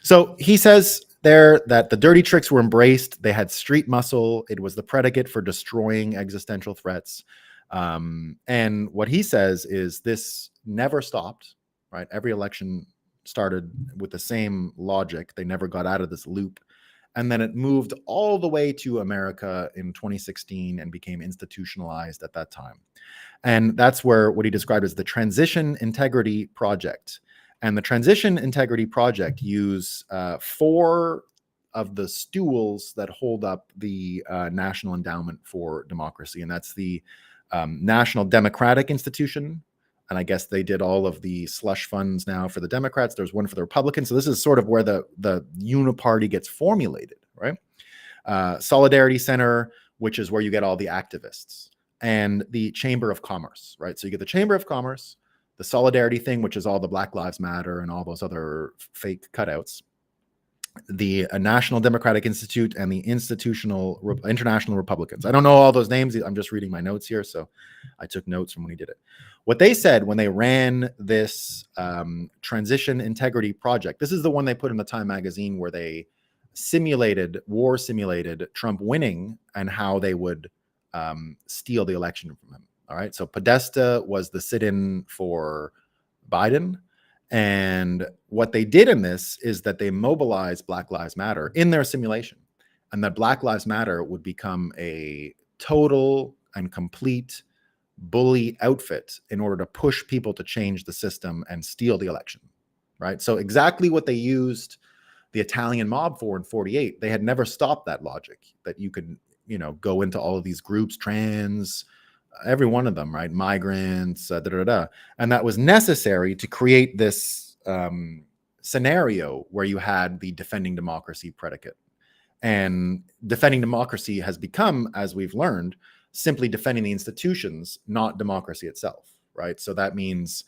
So he says there that the dirty tricks were embraced. They had street muscle. It was the predicate for destroying existential threats. And what he says is this never stopped, right? Every election started with the same logic. They never got out of this loop. And then it moved all the way to America in 2016 and became institutionalized at that time. And that's where what he described as the Transition Integrity Project. And the Transition Integrity Project use 4 of the stools that hold up the National Endowment for Democracy, and that's the National Democratic Institution. And I guess they did all of the slush funds now for the Democrats. There's one for the Republicans. So this is sort of where the uniparty gets formulated, right? Solidarity Center, which is where you get all the activists, and the Chamber of Commerce, right? So you get the Chamber of Commerce, the Solidarity thing, which is all the Black Lives Matter and all those other fake cutouts, the National Democratic Institute, and the International Republicans. I don't know all those names. I'm just reading my notes here, so I took notes from when he did it. What they said when they ran this Transition Integrity Project, this is the one they put in the Time magazine where they simulated Trump winning and how they would steal the election from him. All right. So Podesta was the sit-in for Biden. And what they did in this is that they mobilized Black Lives Matter in their simulation, and that Black Lives Matter would become a total and complete bully outfit in order to push people to change the system and steal the election. Right. So exactly what they used the Italian mob for in 48, they had never stopped that logic that you could, go into all of these groups, trans, every one of them, right? Migrants, and that was necessary to create this scenario where you had the defending democracy predicate. And defending democracy has become, as we've learned, simply defending the institutions, not democracy itself, right? So that means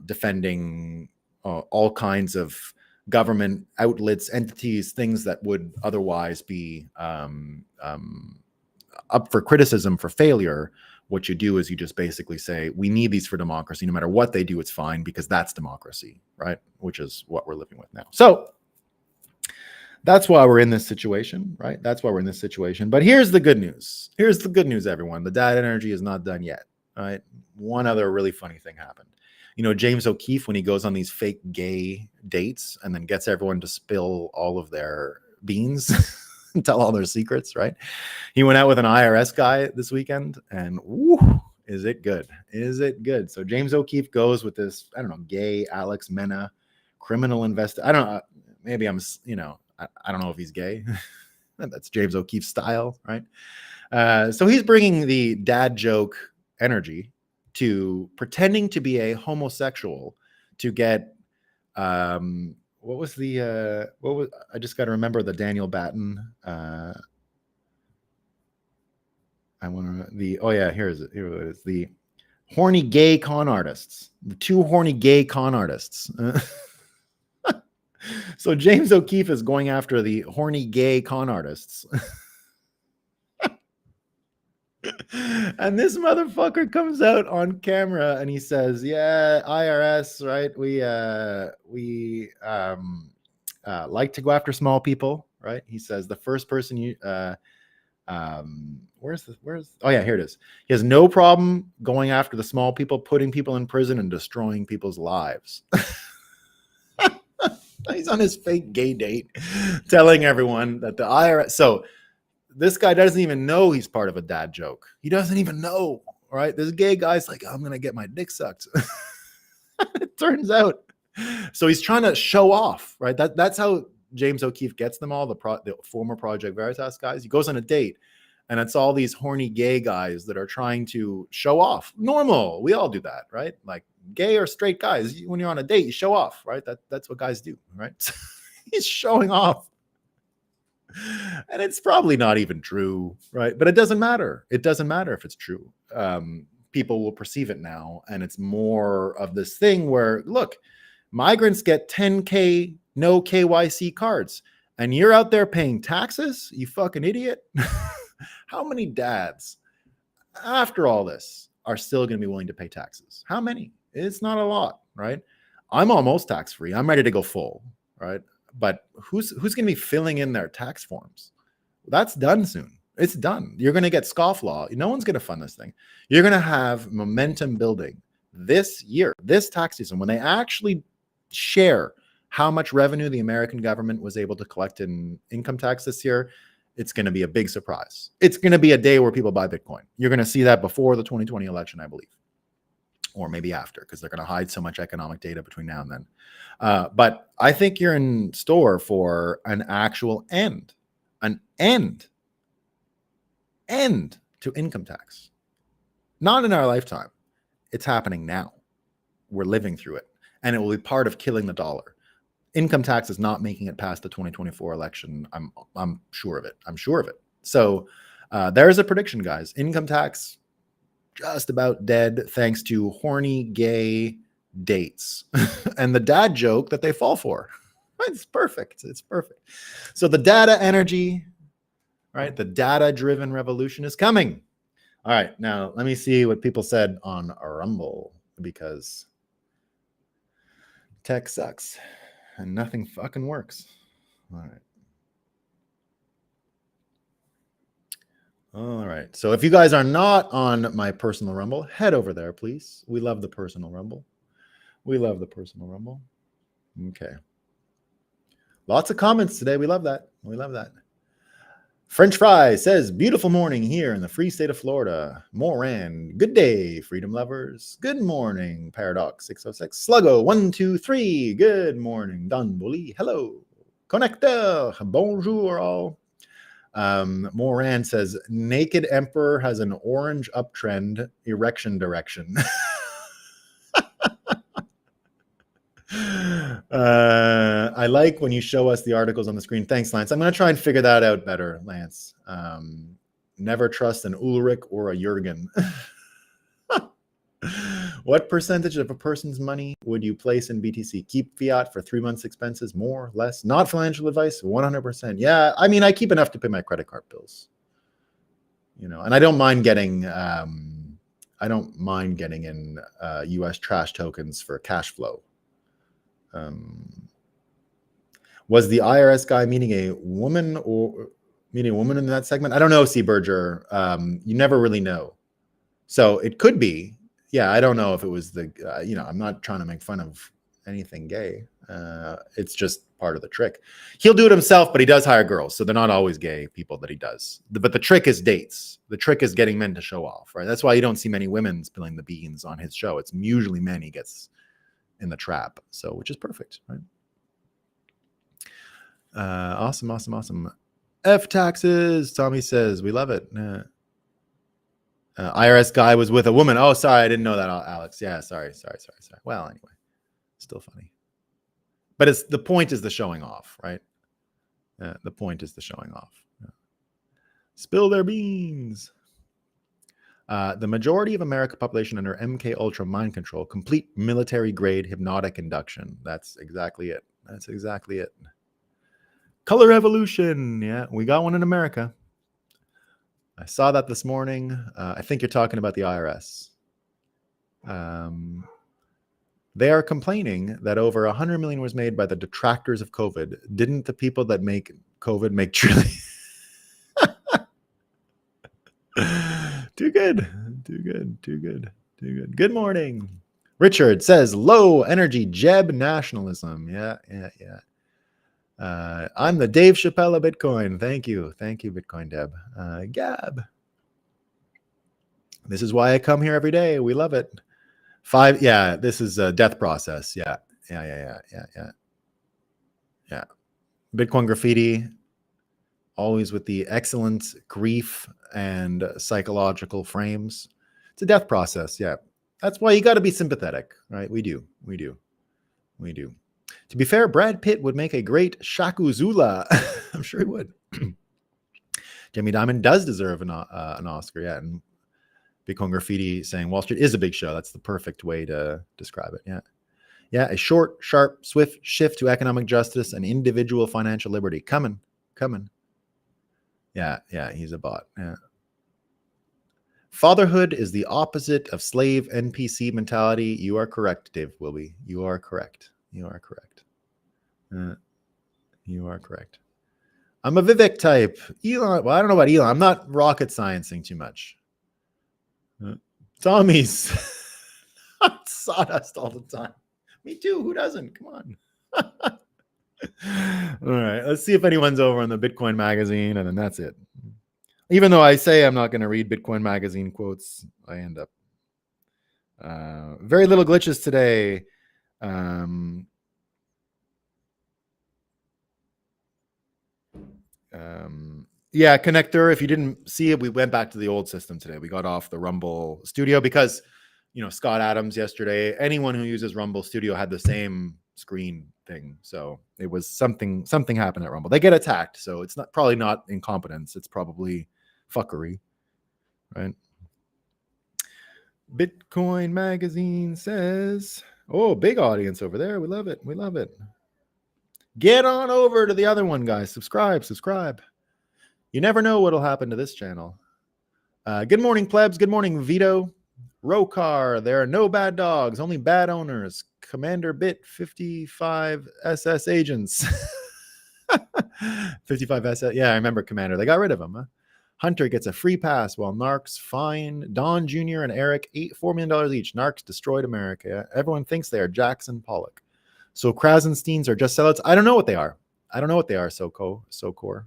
defending all kinds of government outlets, entities, things that would otherwise be up for criticism for failure. What you do is you just basically say, we need these for democracy. No matter what they do, it's fine because that's democracy, right? Which is what we're living with now. So that's why we're in this situation, right? That's why we're in this situation. But here's the good news. Here's the good news, everyone. The Dada energy is not done yet, right? One other really funny thing happened. James O'Keefe, when he goes on these fake gay dates and then gets everyone to spill all of their beans and tell all their secrets, right? He went out with an IRS guy this weekend, and woo, is it good? Is it good? So James O'Keefe goes with this, I don't know, gay Alex Mena, criminal investigator. I don't know. Maybe I don't know if he's gay. That's James O'Keefe's style, right? So he's bringing the dad joke energy to pretending to be a homosexual to get I just got to remember the Daniel Batten here it is, the horny gay con artists, the 2 horny gay con artists. So James O'Keefe is going after the horny gay con artists. And this motherfucker comes out on camera and he says, yeah, IRS, right? We like to go after small people, right? He says the first person here it is. He has no problem going after the small people, putting people in prison and destroying people's lives. He's on his fake gay date telling everyone that the IRS. So this guy doesn't even know he's part of a dad joke. He doesn't even know, right? This gay guy's like, I'm going to get my dick sucked. It turns out. So he's trying to show off, right? That's how James O'Keefe gets them all, the former Project Veritas guys. He goes on a date, and it's all these horny gay guys that are trying to show off. Normal. We all do that, right? Like gay or straight guys, when you're on a date, you show off, right? That's what guys do, right? He's showing off. And it's probably not even true, right? But it doesn't matter. It doesn't matter if it's true. People will perceive it now. And it's more of this thing where, look, migrants get 10K no KYC cards, and you're out there paying taxes, you fucking idiot. How many dads, after all this, are still going to be willing to pay taxes? How many? It's not a lot, right? I'm almost tax-free. I'm ready to go full, right? But who's going to be filling in their tax forms? That's done soon. It's done. You're going to get scofflaw. No one's going to fund this thing. You're going to have momentum building this year, this tax season, when they actually share how much revenue the American government was able to collect in income tax this year. It's going to be a big surprise. It's going to be a day where people buy Bitcoin. You're going to see that before the 2020 election, I believe. or maybe after, because they're going to hide so much economic data between now and then. But I think you're in store for an actual end to income tax. Not in our lifetime. It's happening now. We're living through it, and it will be part of killing the dollar. Income tax is not making it past the 2024 election. I'm sure of it. I'm sure of it. So there's a prediction, guys. Income tax just about dead, thanks to horny gay dates and the dad joke that they fall for. It's perfect. It's perfect. So the data energy, right? The data-driven revolution is coming. All right, now let me see what people said on Rumble, because tech sucks and nothing fucking works. All right. All right. So if you guys are not on my personal Rumble, head over there, please. We love the personal Rumble. We love the personal Rumble. Okay. Lots of comments today. We love that. We love that. French Fry says, beautiful morning here in the free state of Florida. Moran, good day, freedom lovers. Good morning, Paradox 606. Sluggo 123, good morning. Don Bully, hello. Connecteur, bonjour all. Moran says, naked emperor has an orange uptrend, erection direction. I like when you show us the articles on the screen. Thanks, Lance. I'm going to try and figure that out better, Lance. Never trust an Ulrich or a Jurgen. What percentage of a person's money would you place in BTC? Keep fiat for 3 months expenses, more, less? Not financial advice, 100%. Yeah, I mean, I keep enough to pay my credit card bills. You know, and I don't mind getting in US trash tokens for cash flow. Was the IRS guy meeting a woman in that segment? I don't know, C. Berger. You never really know. So it could be. Yeah, I don't know if it was the, I'm not trying to make fun of anything gay. It's just part of the trick. He'll do it himself, but he does hire girls. So they're not always gay people that he does. But the trick is dates. The trick is getting men to show off, right? That's why you don't see many women spilling the beans on his show. It's usually men he gets in the trap. So, which is perfect, right? Awesome. F taxes. Tommy says, we love it. IRS guy was with a woman. Oh, sorry. I didn't know that, Alex. Yeah, sorry. Well, anyway, still funny. But the point is the showing off, right? The point is the showing off. Yeah. Spill their beans. The majority of American population under MK Ultra mind control, complete military grade hypnotic induction. That's exactly it. Color evolution. Yeah, we got one in America. I saw that this morning. I think you're talking about the IRS. They are complaining that over 100 million was made by the detractors of COVID. Didn't the people that make COVID make trillions? Too good. Good morning. Richard says, low energy Jeb nationalism. Yeah. I'm the Dave Chappelle of Bitcoin. Thank you, Bitcoin Deb. Gab. This is why I come here every day. We love it. 5. Yeah, this is a death process. Yeah. Bitcoin graffiti, always with the excellent grief and psychological frames. It's a death process. Yeah. That's why you got to be sympathetic, right? We do. To be fair, Brad Pitt would make a great Shaku Zula. I'm sure he would. Jamie Dimon does deserve an Oscar. Yeah. And Bitcoin graffiti saying Wall Street is a big show. That's the perfect way to describe it. Yeah. Yeah. A short, sharp, swift shift to economic justice and individual financial liberty. Coming. Yeah. He's a bot. Yeah. Fatherhood is the opposite of slave NPC mentality. You are correct, Dave Wilby. You are correct. You are correct. I'm a Vivek type. Elon. Well, I don't know about Elon. I'm not rocket sciencing too much. Tommy's sawdust all the time. Me too. Who doesn't? Come on. All right. Let's see if anyone's over on the Bitcoin magazine, and then that's it. Even though I say I'm not going to read Bitcoin magazine quotes, I end up Very little glitches today. Yeah, connector. If you didn't see it, we went back to the old system today. We got off the Rumble Studio because, Scott Adams yesterday, anyone who uses Rumble Studio had the same screen thing. So it was something happened at Rumble. They get attacked. So it's probably not incompetence. It's probably fuckery, right? Bitcoin Magazine says, oh, big audience over there. We love it. We love it. Get on over to the other one, guys. Subscribe. You never know what'll happen to this channel. Good morning, plebs. Good morning, Vito. Rokar, there are no bad dogs, only bad owners. Commander Bit, 55 SS agents. 55 SS. Yeah, I remember Commander. They got rid of him. Huh? Hunter gets a free pass while Narcs fine Don Jr. and Eric $4 million each. Narcs destroyed America. Everyone thinks they are Jackson Pollock. So Krasensteins are just sellouts. I don't know what they are. Sokor.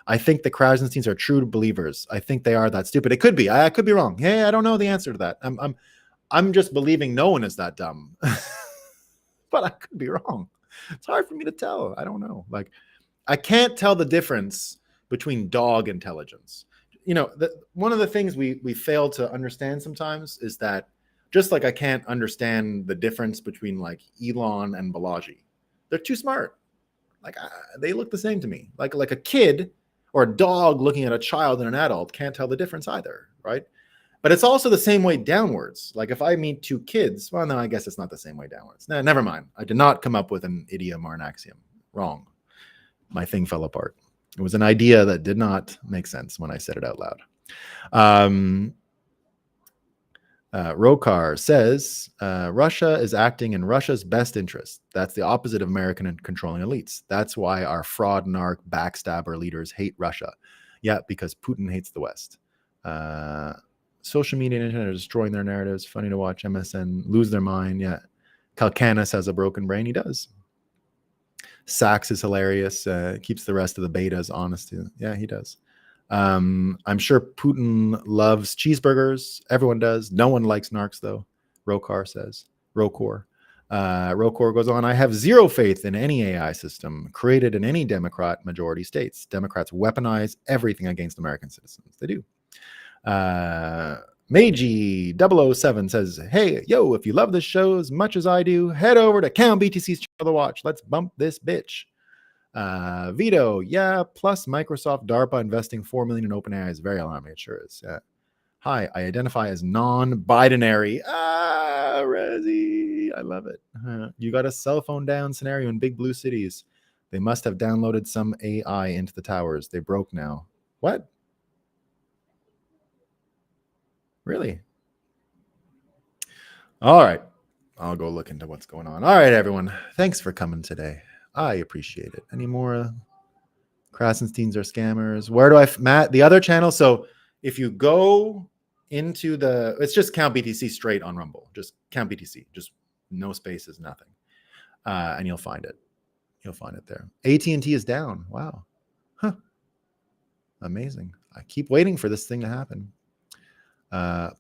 I think the Krasensteins are true believers. I think they are that stupid. It could be. I could be wrong. Hey, I don't know the answer to that. I'm just believing no one is that dumb. But I could be wrong. It's hard for me to tell. I don't know. Like, I can't tell the difference between dog intelligence. One of the things we fail to understand sometimes is that just like I can't understand the difference between like Elon and Balaji. They're too smart. Like they look the same to me. Like a kid or a dog looking at a child and an adult can't tell the difference either, right? But it's also the same way downwards. Like if I meet two kids, well, no, I guess it's not the same way downwards. No, never mind. I did not come up with an idiom or an axiom. Wrong. My thing fell apart. It was an idea that did not make sense when I said it out loud. Rokar says, Russia is acting in Russia's best interest. That's the opposite of American and controlling elites. That's why our fraud, narc, backstabber leaders hate Russia. Yeah, because Putin hates the West. Social media and internet are destroying their narratives. Funny to watch MSN lose their mind. Yeah. Kalkanis has a broken brain. He does. Sachs is hilarious. Keeps the rest of the betas honest. Yeah, he does. I'm sure Putin loves cheeseburgers. Everyone does. No one likes narcs, though. Rokar says. Rokor. Rokor goes on, I have zero faith in any AI system created in any Democrat majority states. Democrats weaponize everything against American citizens. They do. Meiji 007 says, hey, yo, if you love this show as much as I do, head over to Count BTC's channel to watch. Let's bump this bitch. Vito, yeah, plus Microsoft DARPA investing $4 million in OpenAI is very alarming. It sure is. Yeah. Hi, I identify as non-binary. Resi, I love it. You got a cell phone down scenario in big blue cities. They must have downloaded some AI into the towers. They broke now. What? Really? All right. I'll go look into what's going on. All right, everyone. Thanks for coming today. I appreciate it. Any more Krasensteins are scammers? Where do Matt, the other channel? So if you go into it's just Count BTC straight on Rumble. Just Count BTC. Just no spaces, nothing. And you'll find it. You'll find it there. AT&T is down. Wow. Huh. Amazing. I keep waiting for this thing to happen.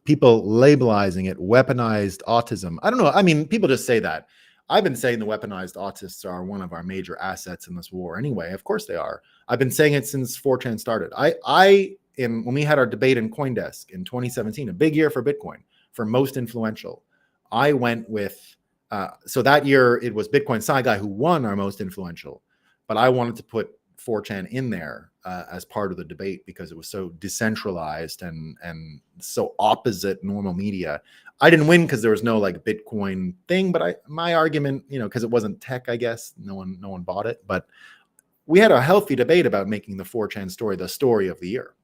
People labelizing it weaponized autism. I don't know. I mean, people just say that. I've been saying the weaponized autists are one of our major assets in this war anyway. Of course they are. I've been saying it since 4chan started. When we had our debate in CoinDesk in 2017, a big year for Bitcoin, for most influential, I went with, so that year it was Bitcoin Sci Guy who won our most influential, but I wanted to put 4chan in there as part of the debate because it was so decentralized and so opposite normal media. I didn't win because there was no like Bitcoin thing, but my argument, because it wasn't tech, I guess no one bought it. But we had a healthy debate about making the 4chan story the story of the year,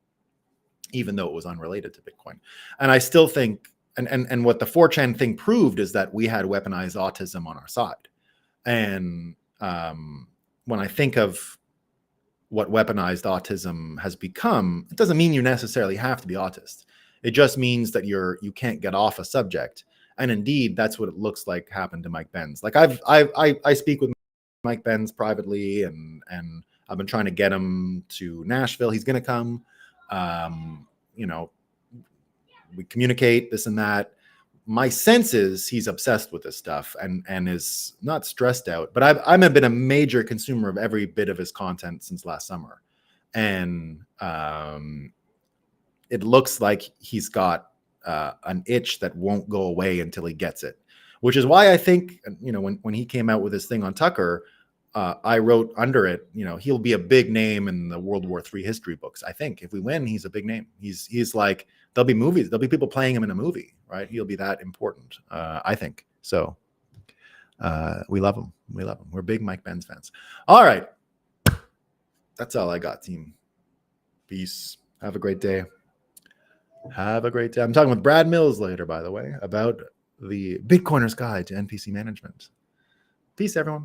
even though it was unrelated to Bitcoin. And I still think, and what the 4chan thing proved is that we had weaponized autism on our side. And when I think of what weaponized autism has become, it doesn't mean you necessarily have to be autist. It just means that you can't get off a subject. And indeed, that's what it looks like happened to Mike Benz. Like I speak with Mike Benz privately, and I've been trying to get him to Nashville. He's going to come. We communicate this and that. my sense is he's obsessed with this stuff and is not stressed out. But I've been a major consumer of every bit of his content since last summer, and it looks like he's got an itch that won't go away until he gets it. Which is why I think, when he came out with his thing on Tucker, I wrote under it, he'll be a big name in the World War III history books. I think if we win, he's a big name. He's like, there'll be movies, there'll be people playing him in a movie, right? He'll be that important, I think. So we love him. We love him. We're big Mike Benz fans. All right. That's all I got, team. Peace. Have a great day. Have a great day. I'm talking with Brad Mills later, by the way, about the Bitcoiner's Guide to NPC Management. Peace, everyone.